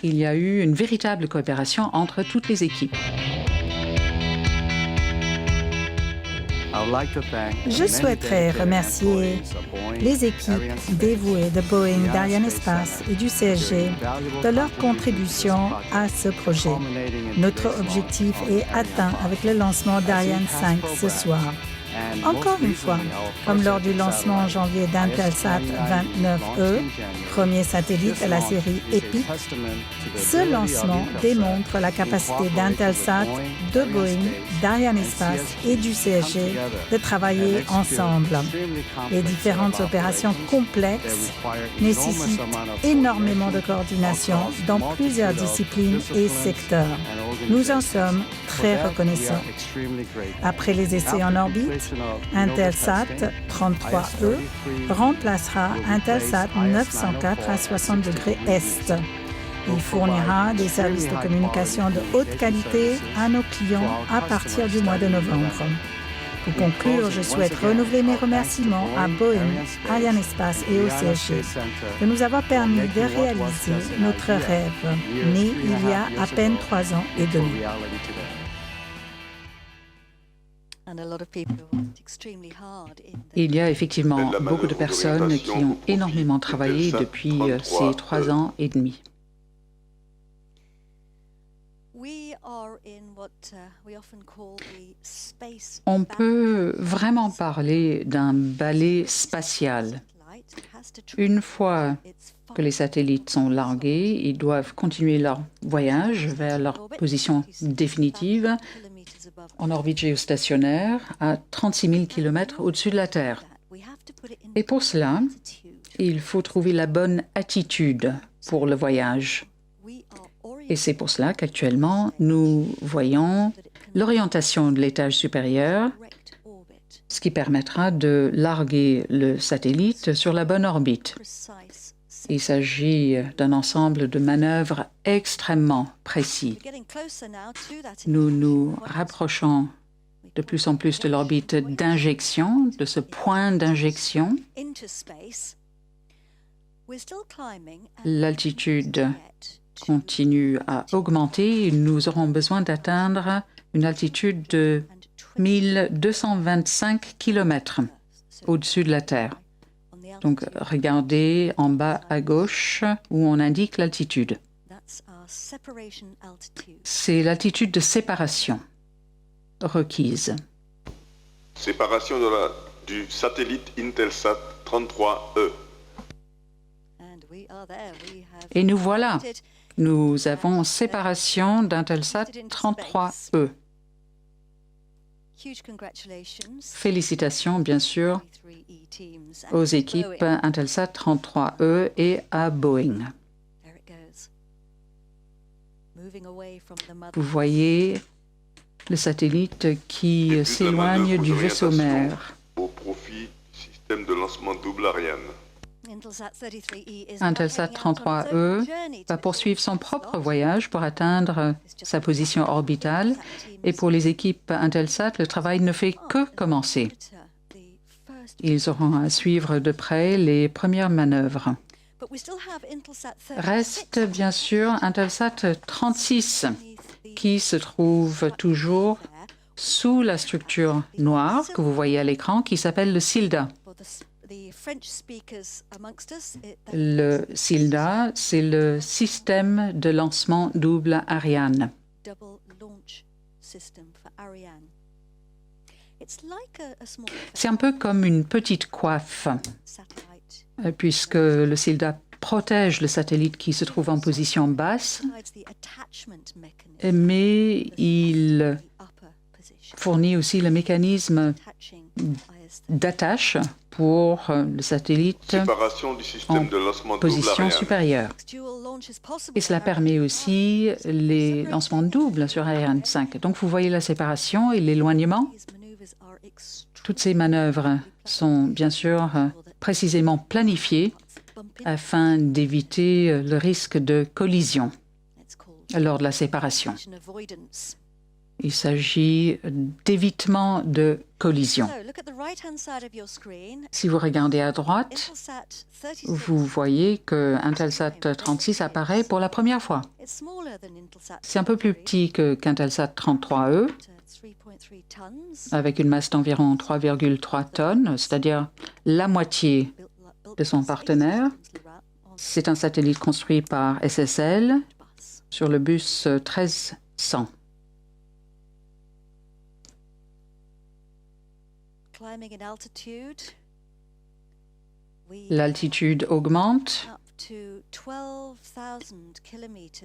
Il y a eu une véritable coopération entre toutes les équipes. Je souhaiterais remercier les équipes dévouées de Boeing, d'Arianespace et du CSG de leur contribution à ce projet. Notre objectif est atteint avec le lancement d'Ariane 5 ce soir. Encore une fois, comme lors du lancement en janvier d'Intelsat 29E, premier satellite de la série EPIC, ce lancement démontre la capacité d'Intelsat, de Boeing, d'Arianespace et du CSG de travailler ensemble. Les différentes opérations complexes nécessitent énormément de coordination dans plusieurs disciplines et secteurs. Nous en sommes très reconnaissants. Après les essais en orbite, Intelsat 33E remplacera Intelsat 904 à 60 degrés Est. Il fournira des services de communication de haute qualité à nos clients à partir du mois de novembre. Pour conclure, je souhaite renouveler mes remerciements à Boeing, Arianespace et au CSG de nous avoir permis de réaliser notre rêve, né il y a à peine 3 ans et demi. Il y a effectivement beaucoup de personnes qui ont énormément travaillé depuis ces 3 ans et demi. On peut vraiment parler d'un balai spatial. Une fois que les satellites sont largués, ils doivent continuer leur voyage vers leur position définitive en orbite géostationnaire à 36 000 km au-dessus de la Terre. Et pour cela, il faut trouver la bonne attitude pour le voyage. Et c'est pour cela qu'actuellement, nous voyons l'orientation de l'étage supérieur, ce qui permettra de larguer le satellite sur la bonne orbite. Il s'agit d'un ensemble de manœuvres extrêmement précis. Nous nous rapprochons de plus en plus de l'orbite d'injection, de ce point d'injection. L'altitude continue à augmenter. Nous aurons besoin d'atteindre une altitude de 1225 km au-dessus de la Terre. Donc, regardez en bas à gauche où on indique l'altitude. C'est l'altitude de séparation requise. Séparation du satellite Intelsat 33E. Et nous voilà. Nous avons séparation d'Intelsat 33E. Félicitations, bien sûr, aux équipes Intelsat 33E et à Boeing. Vous voyez le satellite qui s'éloigne du vaisseau mère. Au profit du système de lancement double Ariane. Intelsat 33E va poursuivre son propre voyage pour atteindre sa position orbitale. Et pour les équipes Intelsat, le travail ne fait que commencer. Ils auront à suivre de près les premières manœuvres. Reste bien sûr Intelsat 36, qui se trouve toujours sous la structure noire que vous voyez à l'écran, qui s'appelle le SILDA. Le SILDA, c'est le système de lancement double Ariane. C'est un peu comme une petite coiffe, puisque le SILDA protège le satellite qui se trouve en position basse, mais il fournit aussi le mécanisme d'attache pour le satellite en position supérieure. Et cela permet aussi les lancements doubles sur Ariane 5. Donc vous voyez la séparation et l'éloignement. Toutes ces manœuvres sont bien sûr précisément planifiées afin d'éviter le risque de collision lors de la séparation. Il s'agit d'évitement de collision. Si vous regardez à droite, vous voyez que Intelsat 36 apparaît pour la première fois. C'est un peu plus petit qu'Intelsat 33E, avec une masse d'environ 3,3 tonnes, c'est-à-dire la moitié de son partenaire. C'est un satellite construit par SSL sur le bus 1300. L'altitude augmente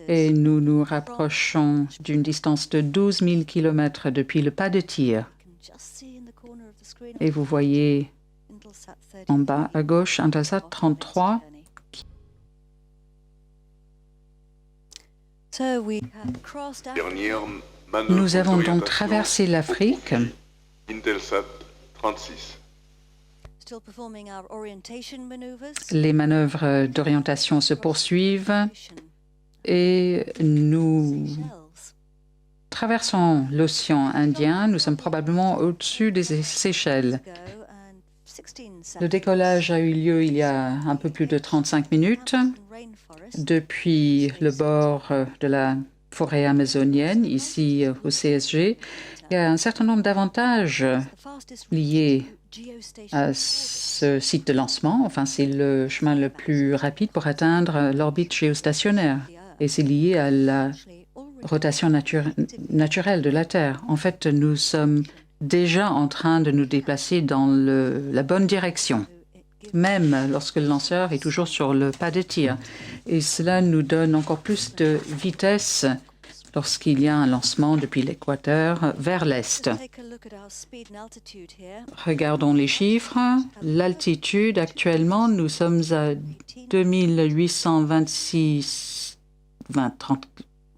et nous nous rapprochons d'une distance de 12 000 km depuis le pas de tir. Et vous voyez en bas à gauche Intelsat 33. Nous avons donc traversé l'Afrique. Intelsat 36. Les manœuvres d'orientation se poursuivent et nous traversons l'océan Indien. Nous sommes probablement au-dessus des Seychelles. Le décollage a eu lieu il y a un peu plus de 35 minutes depuis le bord de la forêt amazonienne, ici au CSG. Il y a un certain nombre d'avantages liés à ce site de lancement. Enfin, c'est le chemin le plus rapide pour atteindre l'orbite géostationnaire. Et c'est lié à la rotation naturelle de la Terre. En fait, nous sommes déjà en train de nous déplacer dans la bonne direction, même lorsque le lanceur est toujours sur le pas de tir. Et cela nous donne encore plus de vitesse lorsqu'il y a un lancement depuis l'équateur vers l'est. Regardons les chiffres. L'altitude, actuellement, nous sommes à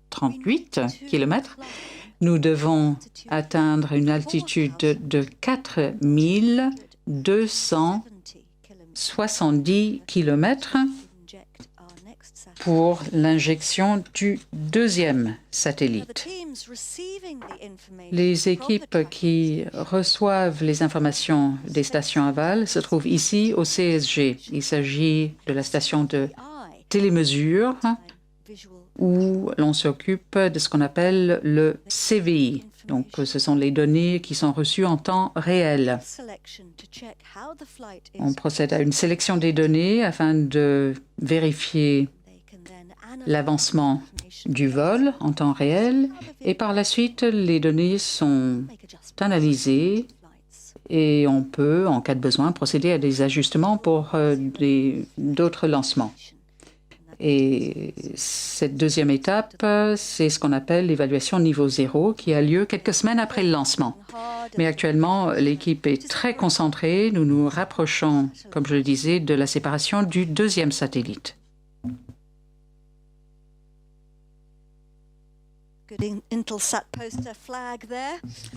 38 km. Nous devons atteindre une altitude de 4270 km pour l'injection du deuxième satellite. Les équipes qui reçoivent les informations des stations aval se trouvent ici au CSG. Il s'agit de la station de télémesure où l'on s'occupe de ce qu'on appelle le CVI. Donc, ce sont les données qui sont reçues en temps réel. On procède à une sélection des données afin de vérifier l'avancement du vol en temps réel et par la suite, les données sont analysées et on peut, en cas de besoin, procéder à des ajustements pour d'autres lancements. Et cette deuxième étape, c'est ce qu'on appelle l'évaluation niveau 0 qui a lieu quelques semaines après le lancement. Mais actuellement, l'équipe est très concentrée. Nous nous rapprochons, comme je le disais, de la séparation du deuxième satellite.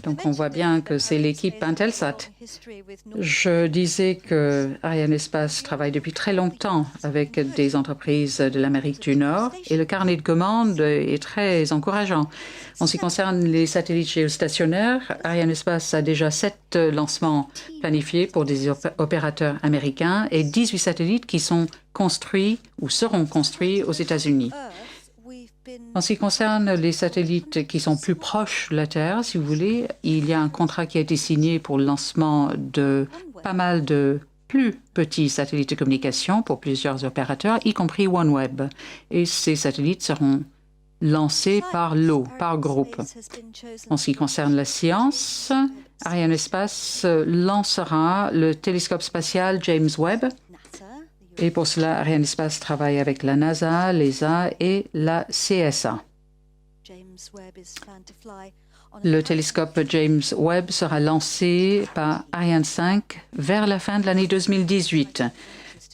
Donc, on voit bien que c'est l'équipe Intelsat. Je disais que Arianespace travaille depuis très longtemps avec des entreprises de l'Amérique du Nord et le carnet de commandes est très encourageant. En ce qui concerne les satellites géostationnaires, Arianespace a déjà 7 lancements planifiés pour des opérateurs américains et 18 satellites qui sont construits ou seront construits aux États-Unis. En ce qui concerne les satellites qui sont plus proches de la Terre, si vous voulez, il y a un contrat qui a été signé pour le lancement de pas mal de plus petits satellites de communication pour plusieurs opérateurs, y compris OneWeb. Et ces satellites seront lancés par lot, par groupe. En ce qui concerne la science, Arianespace lancera le télescope spatial James Webb. Et pour cela, Arianespace travaille avec la NASA, l'ESA et la CSA. Le télescope James Webb sera lancé par Ariane 5 vers la fin de l'année 2018.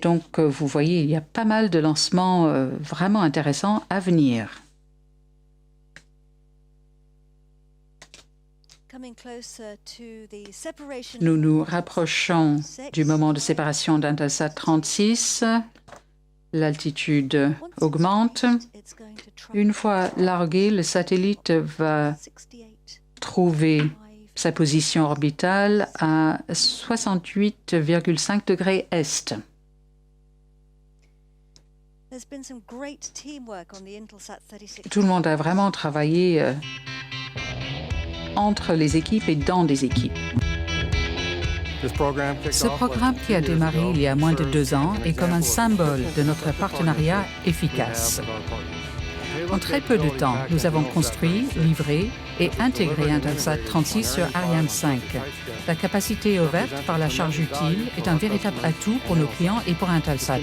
Donc, vous voyez, il y a pas mal de lancements vraiment intéressants à venir. Nous nous rapprochons du moment de séparation d'Intelsat 36. L'altitude augmente. Une fois largué, le satellite va trouver sa position orbitale à 68,5 degrés est. Tout le monde a vraiment travaillé entre les équipes et dans des équipes. Ce programme qui a démarré il y a moins de 2 ans est comme un symbole de notre partenariat efficace. En très peu de temps, nous avons construit, livré et intégré Intelsat 36 sur Ariane 5. La capacité ouverte par la charge utile est un véritable atout pour nos clients et pour Intelsat.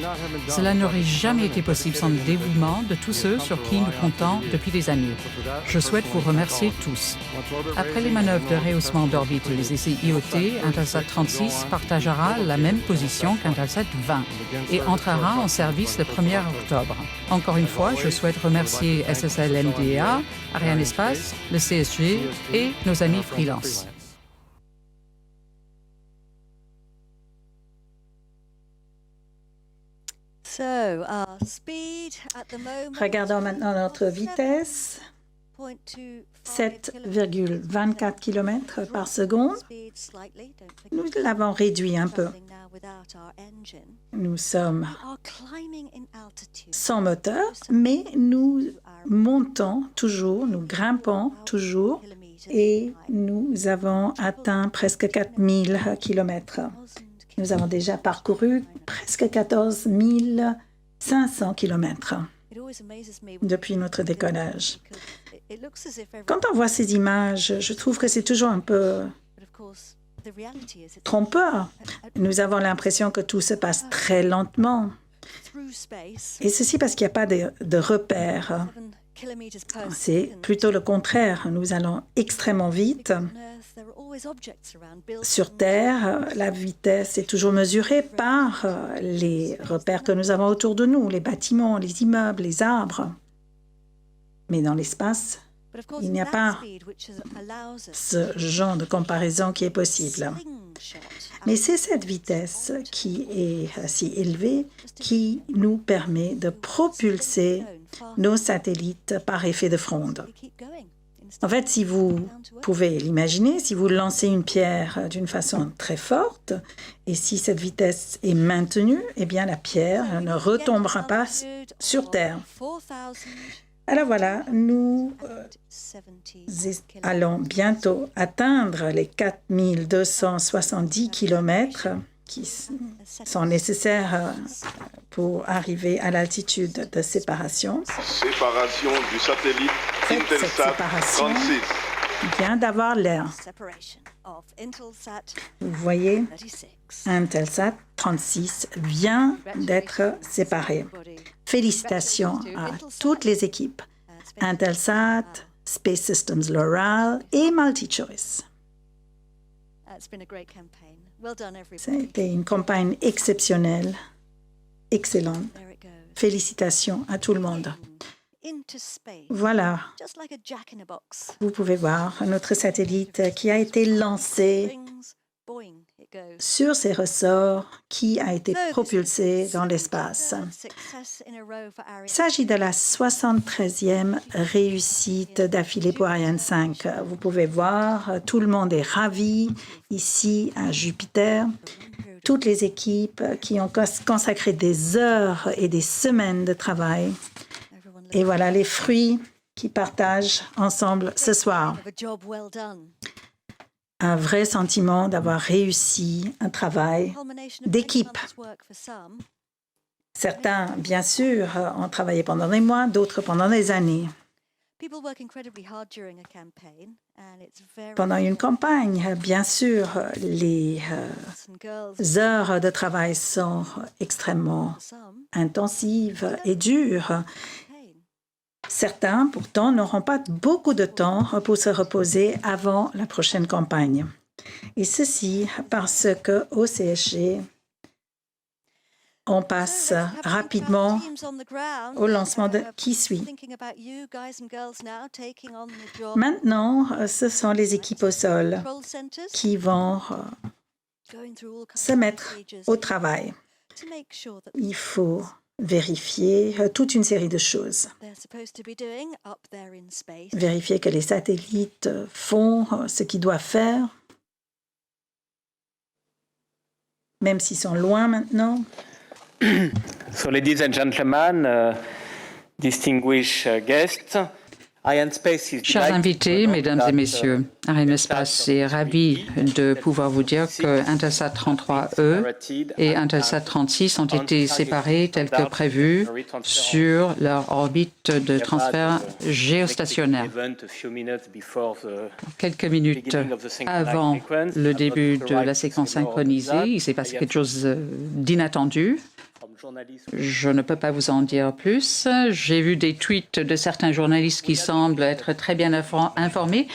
Cela n'aurait jamais été possible sans le dévouement de tous ceux sur qui nous comptons depuis des années. Je souhaite vous remercier tous. Après les manœuvres de rehaussement d'orbite et les essais IoT, Intelsat 36 partagera la même position qu'Intelsat 20 et entrera en service le 1er octobre. Encore une fois, je souhaite remercier SSL MDA, Arianespace, le CSG et nos amis freelance. Regardons maintenant notre vitesse. 7,24 km par seconde. Nous l'avons réduit un peu. Nous sommes sans moteur, mais nous montons toujours, nous grimpons toujours et nous avons atteint presque 4000 km. Nous avons déjà parcouru presque 14 500 km depuis notre décollage. Quand on voit ces images, je trouve que c'est toujours un peu trompeur. Nous avons l'impression que tout se passe très lentement. Et ceci parce qu'il n'y a pas de repères. C'est plutôt le contraire. Nous allons extrêmement vite. Sur Terre, la vitesse est toujours mesurée par les repères que nous avons autour de nous, les bâtiments, les immeubles, les arbres. Mais dans l'espace, Il n'y a pas ce genre de comparaison qui est possible. Mais c'est cette vitesse qui est si élevée qui nous permet de propulser nos satellites par effet de fronde. En fait, si vous pouvez l'imaginer, si vous lancez une pierre d'une façon très forte, et si cette vitesse est maintenue, eh bien la pierre ne retombera pas sur Terre. Alors voilà, nous allons bientôt atteindre les 4270 kilomètres qui sont nécessaires pour arriver à l'altitude de séparation. Séparation du satellite Intelsat 36. Vient d'avoir l'air. Vous voyez, Intelsat 36 vient d'être séparé. Félicitations à toutes les équipes, Intelsat, Space Systems Loral et MultiChoice. C'était une campagne exceptionnelle, excellente. Félicitations à tout le monde. Voilà, vous pouvez voir notre satellite qui a été lancé sur ses ressorts, qui a été propulsé dans l'espace. Il s'agit de la 73e réussite d'affilée pour Ariane 5. Vous pouvez voir, tout le monde est ravi ici à Jupiter. Toutes les équipes qui ont consacré des heures et des semaines de travail. Et voilà les fruits qu'ils partagent ensemble ce soir. Un vrai sentiment d'avoir réussi un travail d'équipe. Certains, bien sûr, ont travaillé pendant des mois, d'autres pendant des années. Pendant une campagne, bien sûr, les heures de travail sont extrêmement intensives et dures. Certains, pourtant, n'auront pas beaucoup de temps pour se reposer avant la prochaine campagne. Et ceci parce qu'au CSG, on passe rapidement au lancement qui suit. Maintenant, ce sont les équipes au sol qui vont se mettre au travail. Il faut vérifier toute une série de choses. Vérifier que les satellites font ce qu'ils doivent faire, même s'ils sont loin maintenant. So, ladies and gentlemen, distinguished guests, Chers invités, mesdames et messieurs, Arianespace est ravi de pouvoir vous dire que Intelsat 33E et Intelsat 36 ont été séparés tel que prévu sur leur orbite de transfert géostationnaire. Quelques minutes avant le début de la séquence synchronisée, il s'est passé quelque chose d'inattendu. Je ne peux pas vous en dire plus. J'ai vu des tweets de certains journalistes qui semblent être très bien informés.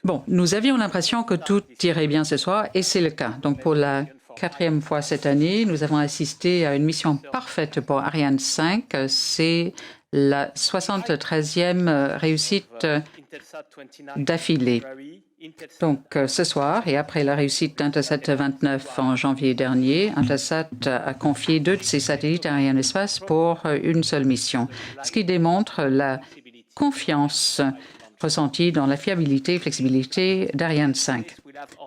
Bon, nous avions l'impression que tout irait bien ce soir et c'est le cas. Donc pour la 4e fois cette année, nous avons assisté à une mission parfaite pour Ariane 5. C'est la 73e réussite d'affilée. Donc, ce soir, et après la réussite d'Intelsat 29 en janvier dernier, Intelsat a confié 2 de ses satellites à Arianespace pour une seule mission, ce qui démontre la confiance ressentie dans la fiabilité et flexibilité d'Ariane 5.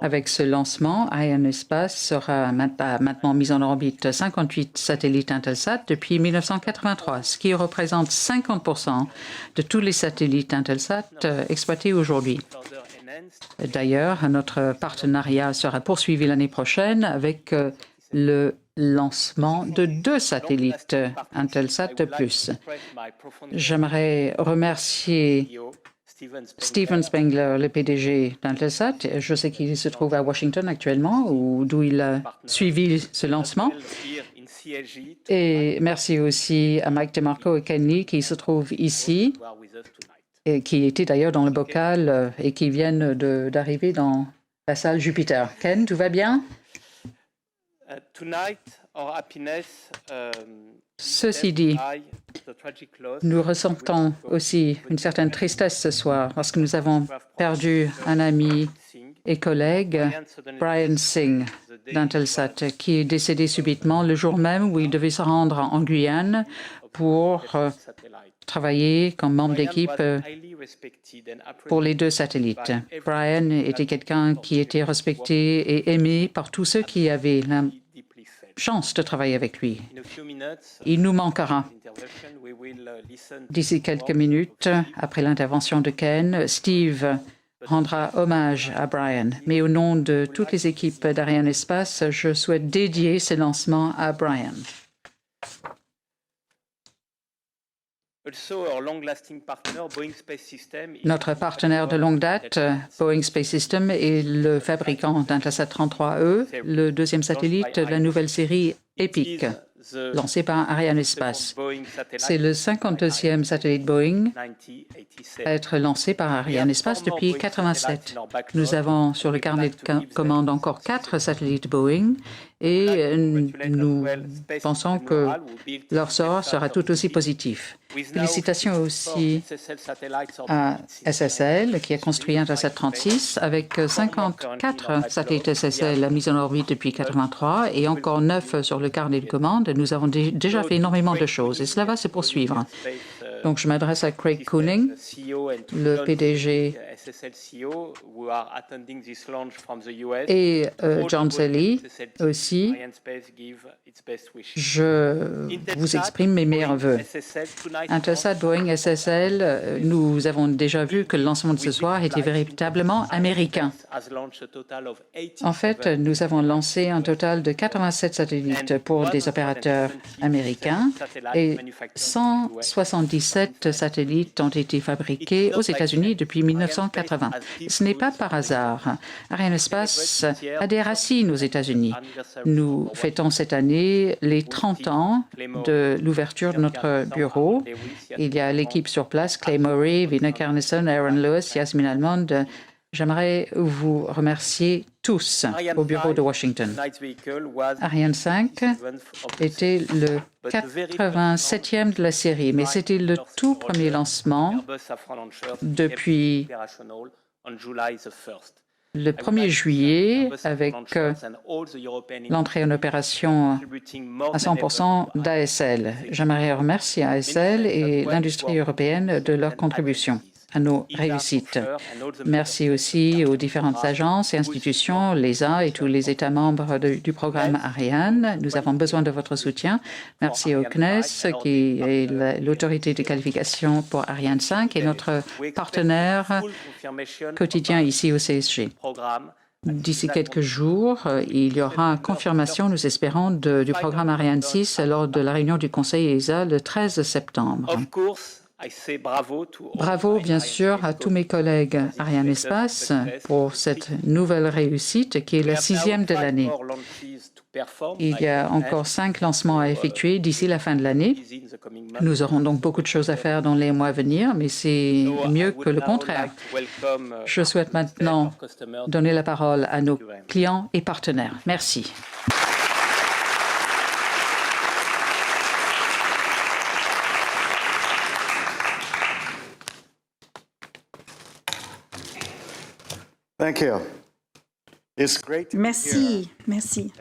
Avec ce lancement, Arianespace sera maintenant mis en orbite 58 satellites Intelsat depuis 1983, ce qui représente 50% de tous les satellites Intelsat exploités aujourd'hui. D'ailleurs, notre partenariat sera poursuivi l'année prochaine avec le lancement de 2 satellites Intelsat de plus. J'aimerais remercier Steven Spengler, le PDG d'Intelsat. Je sais qu'il se trouve à Washington actuellement, d'où il a suivi ce lancement. Et merci aussi à Mike DeMarco et Ken Lee qui se trouvent ici, et qui étaient d'ailleurs dans le bocal et qui viennent d'arriver dans la salle Jupiter. Ken, tout va bien? Ceci dit, Nous ressentons aussi une certaine tristesse ce soir parce que nous avons perdu un ami et collègue, Brian Singh, d'Intelsat, qui est décédé subitement le jour même où il devait se rendre en Guyane pour travailler comme membre d'équipe pour les 2 satellites. Brian était quelqu'un qui était respecté et aimé par tous ceux qui avaient la chance de travailler avec lui. Il nous manquera. D'ici quelques minutes, après l'intervention de Ken, Steve rendra hommage à Brian. Mais au nom de toutes les équipes d'Arianespace, je souhaite dédier ce lancement à Brian. Notre partenaire de longue date, Boeing Space Systems, est le fabricant d'Intelsat 33E, le 2e satellite de la nouvelle série EPIC, lancé par Arianespace. C'est le 52e satellite Boeing à être lancé par Arianespace depuis 1987. Nous avons sur le carnet de commande encore 4 satellites Boeing et nous pensons que leur sort sera tout aussi positif. Félicitations aussi à SSL qui a construit Intelsat 36 avec 54 satellites SSL mis en orbite depuis 1983 et encore 9 sur le carnet de commande. Nous avons déjà fait énormément de choses et cela va se poursuivre. Donc, je m'adresse à Craig Cooning, le PDG, et John Zelly aussi. Je vous exprime mes meilleurs vœux. Intelsat, Boeing, SSL, nous avons déjà vu que le lancement de ce soir était véritablement américain. En fait, nous avons lancé un total de 87 satellites pour des opérateurs américains et 177 satellites ont été fabriqués aux États-Unis depuis 1980. Ce n'est pas par hasard. Arianespace a des racines aux États-Unis. Nous fêtons cette année les 30 ans de l'ouverture de notre bureau. Il y a l'équipe sur place, Clay Murray, Vina Carneson, Aaron Lewis, Yasmin Almond. J'aimerais vous remercier tous au bureau de Washington. Ariane 5 était le 87e de la série, mais c'était le tout premier lancement depuis le 1er juillet avec l'entrée en opération à 100% d'ASL. J'aimerais remercier ASL et l'industrie européenne de leur contribution à nos réussites. Merci aussi aux différentes agences et institutions, l'ESA et tous les États membres du programme Ariane. Nous avons besoin de votre soutien. Merci au CNES, qui est l'autorité de qualification pour Ariane 5 et notre partenaire quotidien ici au CSG. D'ici quelques jours, il y aura confirmation, nous espérons, du programme Ariane 6 lors de la réunion du Conseil ESA le 13 septembre. Bravo, bien sûr, à tous mes collègues Arianespace pour cette nouvelle réussite qui est la 6e de l'année. Il y a encore 5 lancements à effectuer d'ici la fin de l'année. Nous aurons donc beaucoup de choses à faire dans les mois à venir, mais c'est mieux que le contraire. Je souhaite maintenant donner la parole à nos clients et partenaires. Merci. Merci, merci.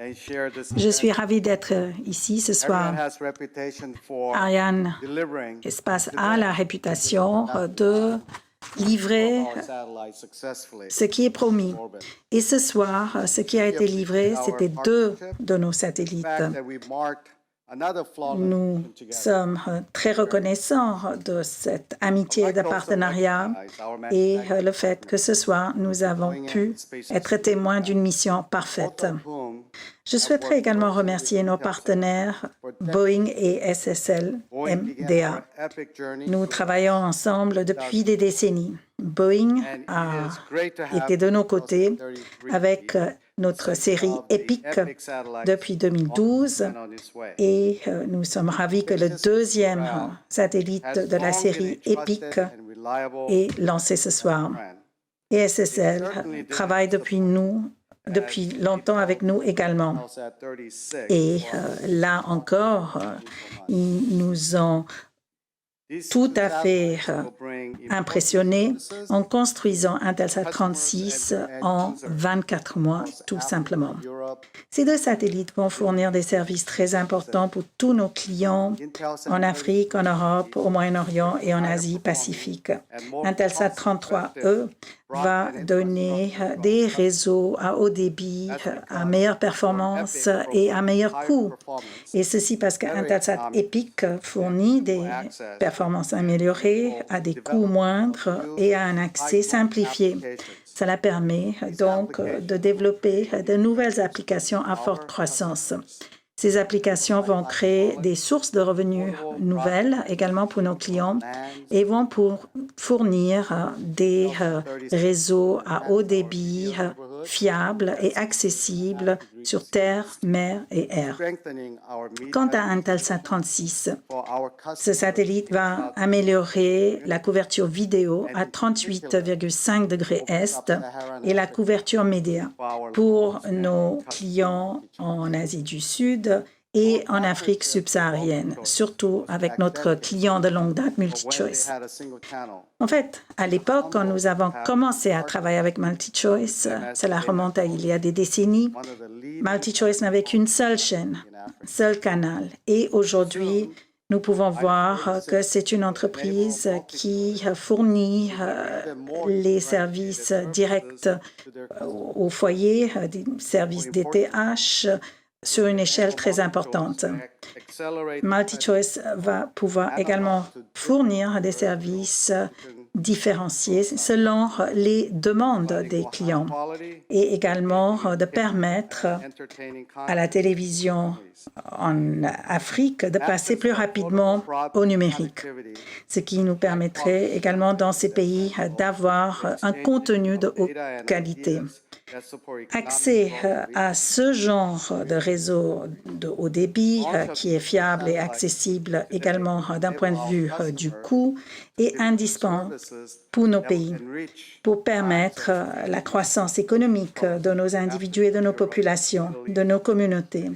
Je suis ravie d'être ici ce soir. Ariane Espace a la réputation de livrer ce qui est promis. Et ce soir, ce qui a été livré, c'était 2 de nos satellites. Nous sommes très reconnaissants de cette amitié et de partenariat et le fait que ce soir, nous avons pu être témoins d'une mission parfaite. Je souhaiterais également remercier nos partenaires Boeing et SSL MDA. Nous travaillons ensemble depuis des décennies. Boeing a été de nos côtés avec notre série EPIC depuis 2012 et nous sommes ravis que le 2e satellite de la série EPIC est lancé ce soir. Et SSL travaille depuis longtemps avec nous également. Et là encore, ils nous ont tout à fait impressionnés en construisant Intelsat 36 en 24 mois, tout simplement. Ces deux satellites vont fournir des services très importants pour tous nos clients en Afrique, en Europe, au Moyen-Orient et en Asie-Pacifique. Intelsat 33E va donner des réseaux à haut débit, à meilleure performance et à meilleur coût. Et ceci parce qu'Intelsat EPIC fournit des performances améliorées à des coûts moindres et à un accès simplifié. Cela permet donc de développer de nouvelles applications à forte croissance. Ces applications vont créer des sources de revenus nouvelles également pour nos clients et vont fournir des réseaux à haut débit fiables et accessibles sur terre, mer et air. Quant à Intelsat 36, ce satellite va améliorer la couverture vidéo à 38,5 degrés Est et la couverture média pour nos clients en Asie du Sud et en Afrique subsaharienne, surtout avec notre client de longue date, MultiChoice. En fait, à l'époque, quand nous avons commencé à travailler avec MultiChoice, cela remonte à il y a des décennies, MultiChoice n'avait qu'une seule chaîne, un seul canal. Et aujourd'hui, nous pouvons voir que c'est une entreprise qui fournit les services directs au foyer, des services DTH, sur une échelle très importante. MultiChoice va pouvoir également fournir des services différenciés selon les demandes des clients et également de permettre à la télévision en Afrique de passer plus rapidement au numérique, ce qui nous permettrait également dans ces pays d'avoir un contenu de haute qualité. Accès à ce genre de réseau de haut débit qui est fiable et accessible également d'un point de vue du coût est indispensable pour nos pays pour permettre la croissance économique de nos individus et de nos populations, de nos communautés.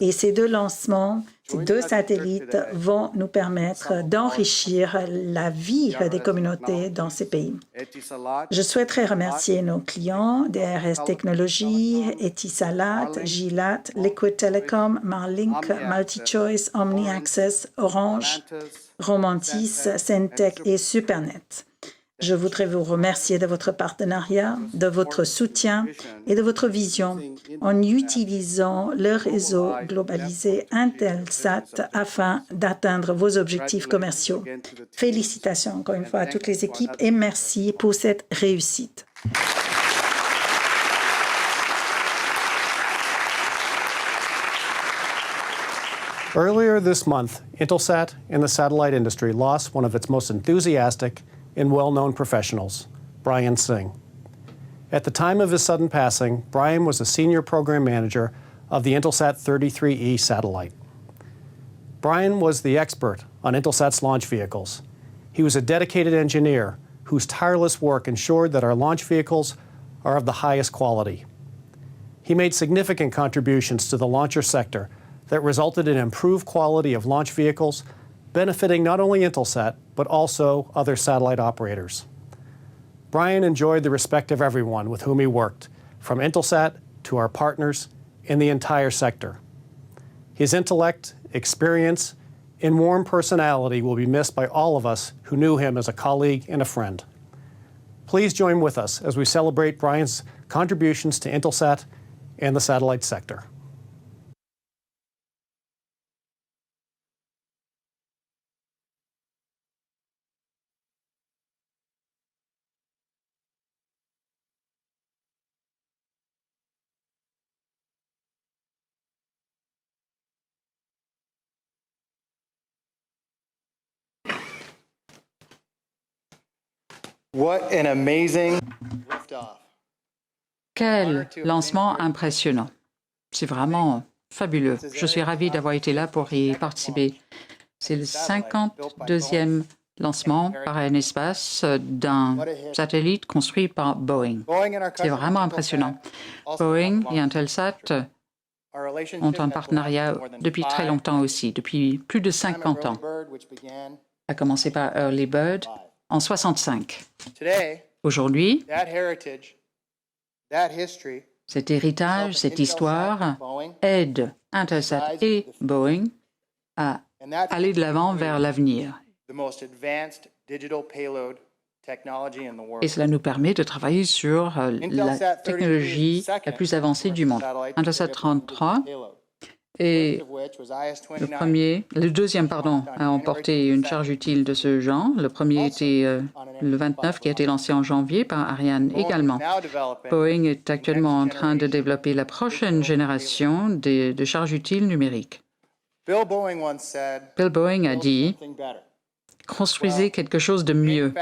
Et ces deux lancements, ces deux satellites vont nous permettre d'enrichir la vie des communautés dans ces pays. Je souhaiterais remercier nos clients, DRS Technologies, Etisalat, Gilat, Liquid Telecom, Marlink, MultiChoice, Omni Access, Orange, Romantis, Centec et Supernet. Je voudrais vous remercier de votre partenariat, de votre soutien et de votre vision en utilisant le réseau globalisé Intelsat afin d'atteindre vos objectifs commerciaux. Félicitations encore une fois à toutes les équipes et merci pour cette réussite. Earlier this month, Intelsat and the satellite industry lost one of its most enthusiastic and well-known professionals, Brian Singh. At the time of his sudden passing, Brian was a senior program manager of the Intelsat 33E satellite. Brian was the expert on Intelsat's launch vehicles. He was a dedicated engineer whose tireless work ensured that our launch vehicles are of the highest quality. He made significant contributions to the launcher sector that resulted in improved quality of launch vehicles, benefiting not only Intelsat, but also other satellite operators. Brian enjoyed the respect of everyone with whom he worked, from Intelsat to our partners in the entire sector. His intellect, experience, and warm personality will be missed by all of us who knew him as a colleague and a friend. Please join with us as we celebrate Brian's contributions to Intelsat and the satellite sector. What an amazing liftoff. Quel lancement impressionnant. C'est vraiment fabuleux. Je suis ravie d'avoir été là pour y participer. C'est le 52e lancement par un espace d'un satellite construit par Boeing. C'est vraiment impressionnant. Boeing et Intelsat ont un partenariat depuis très longtemps aussi, depuis plus de 50 ans. à commencer par Early Bird, en 1965. Aujourd'hui, cet héritage, cette histoire aide Intelsat et Boeing à aller de l'avant vers l'avenir. Et cela nous permet de travailler sur la technologie la plus avancée du monde. Intelsat 33 est le deuxième à emporter une charge utile de ce genre. Le premier était le 29 qui a été lancé en janvier par Ariane également. Boeing est actuellement en train de développer la prochaine génération de charges utiles numériques. Bill Boeing a dit « Construisez quelque chose de mieux ».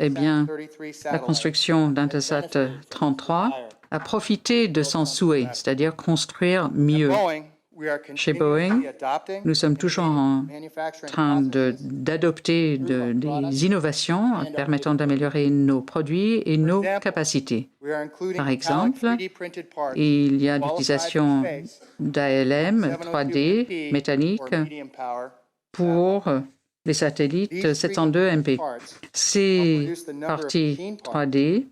Eh bien, la construction d'Intelsat 33 a profité de son souhait, c'est-à-dire construire mieux. Chez Boeing, nous sommes toujours en train d'adopter des innovations permettant d'améliorer nos produits et nos capacités. Par exemple, il y a l'utilisation d'ALM 3D métallique pour les satellites 702 MP. Ces parties 3D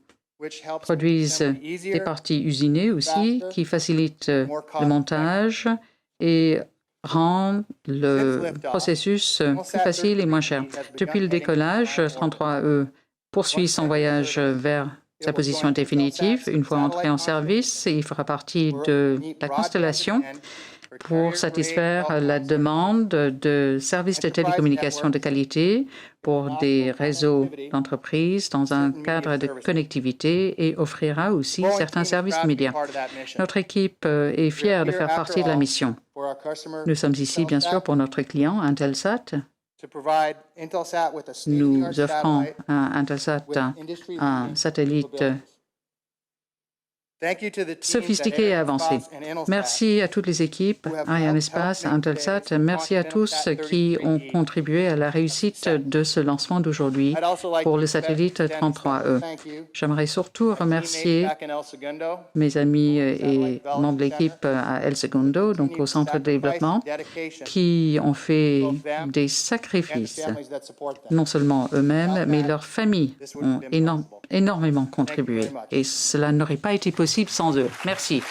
produisent des parties usinées aussi qui facilitent le montage et rend le processus plus facile et moins cher. Depuis le décollage, 33E poursuit son voyage vers sa position définitive. Une fois entré en service, il fera partie de la constellation pour satisfaire la demande de services de télécommunications de qualité pour des réseaux d'entreprises dans un cadre de connectivité et offrira aussi certains services immédiats. Notre équipe est fière de faire partie de la mission. Nous sommes ici, bien sûr, pour notre client, Intelsat. Nous offrons à Intelsat un satellite sophistiqué et avancé. Merci à toutes les équipes, Arianespace, Intelsat. Merci à tous qui ont contribué à la réussite de ce lancement d'aujourd'hui pour le satellite 33E. J'aimerais surtout remercier mes amis et membres de l'équipe à El Segundo, donc au centre de développement, qui ont fait des sacrifices, non seulement eux-mêmes, mais leurs familles ont énormément contribué. Et cela n'aurait pas été possible sans eux. Merci.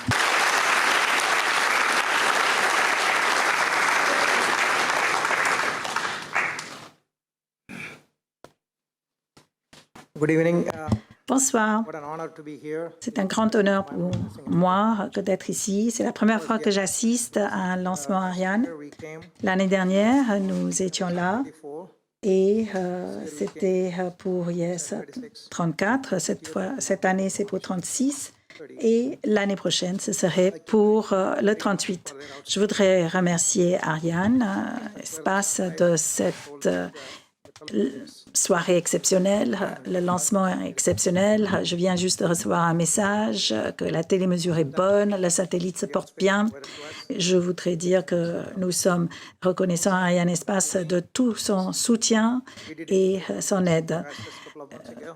Good evening. Bonsoir. C'est un grand honneur pour moi d'être ici. C'est la première fois que j'assiste à un lancement Ariane. L'année dernière, nous étions là. Et c'était pour IS 34. Cette année, c'est pour 36. Et l'année prochaine, ce serait pour le 38. Je voudrais remercier Ariane Espace de cette soirée exceptionnelle, le lancement exceptionnel. Je viens juste de recevoir un message que la télémesure est bonne, le satellite se porte bien. Je voudrais dire que nous sommes reconnaissants à Arianespace de tout son soutien et son aide.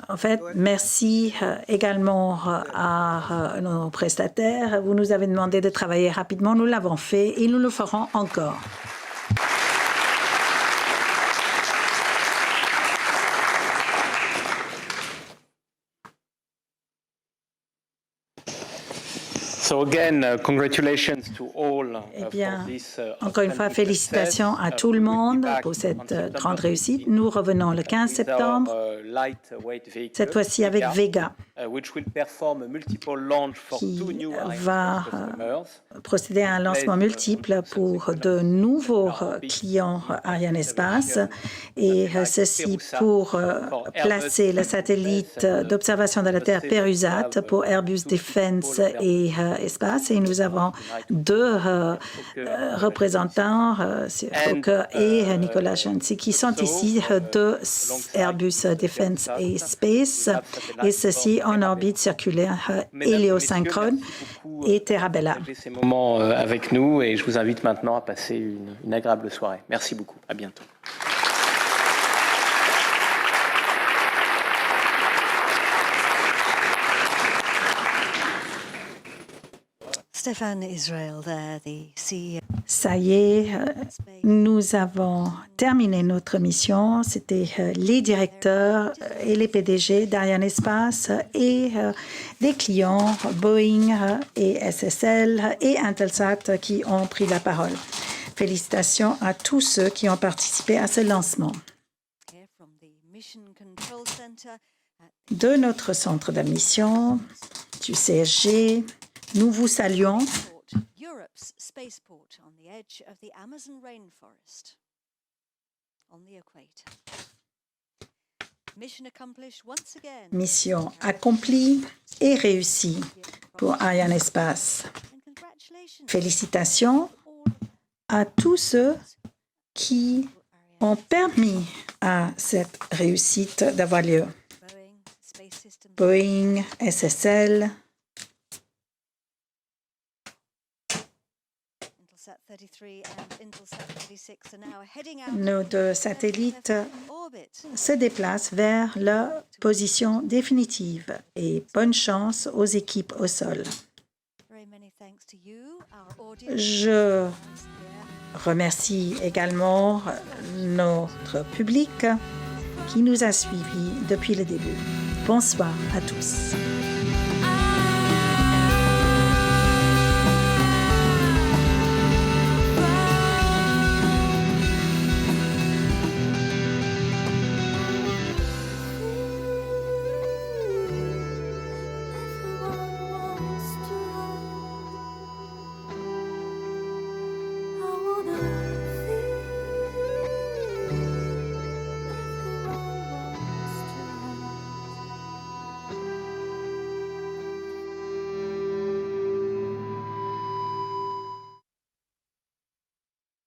En fait, merci également à nos prestataires. Vous nous avez demandé de travailler rapidement. Nous l'avons fait et nous le ferons encore. Eh bien, encore une fois, félicitations à tout le monde pour cette grande réussite. Nous revenons le 15 septembre, cette fois-ci avec Vega, qui va procéder à un lancement multiple pour de nouveaux clients Arianespace, et ceci pour placer le satellite d'observation de la Terre Perusat pour Airbus Defence et Espace. Et nous avons deux représentants, Fokker et Nicolas Chancy, qui sont ici de Airbus Defence et Space, et ceci en orbite circulaire héliosynchrone et Terabella. Ces moments avec nous, et je vous invite maintenant à passer une agréable soirée. Merci beaucoup. À bientôt. Stéphane Israël, the CEO. Ça y est, nous avons terminé notre mission. C'était les directeurs et les PDG d'Ariane Espace et des clients Boeing et SSL et Intelsat qui ont pris la parole. Félicitations à tous ceux qui ont participé à ce lancement. De notre centre de mission, du CSG, nous vous saluons. Europe's spaceport on the edge of the Amazon rainforest on the equator. Mission accomplished once again. Mission accomplie et réussie pour Ariane Espace. Félicitations à tous ceux qui ont permis à cette réussite d'avoir lieu. Boeing, SSL, nos deux satellites se déplacent vers leur position définitive et bonne chance aux équipes au sol. Je remercie également notre public qui nous a suivis depuis le début. Bonsoir à tous.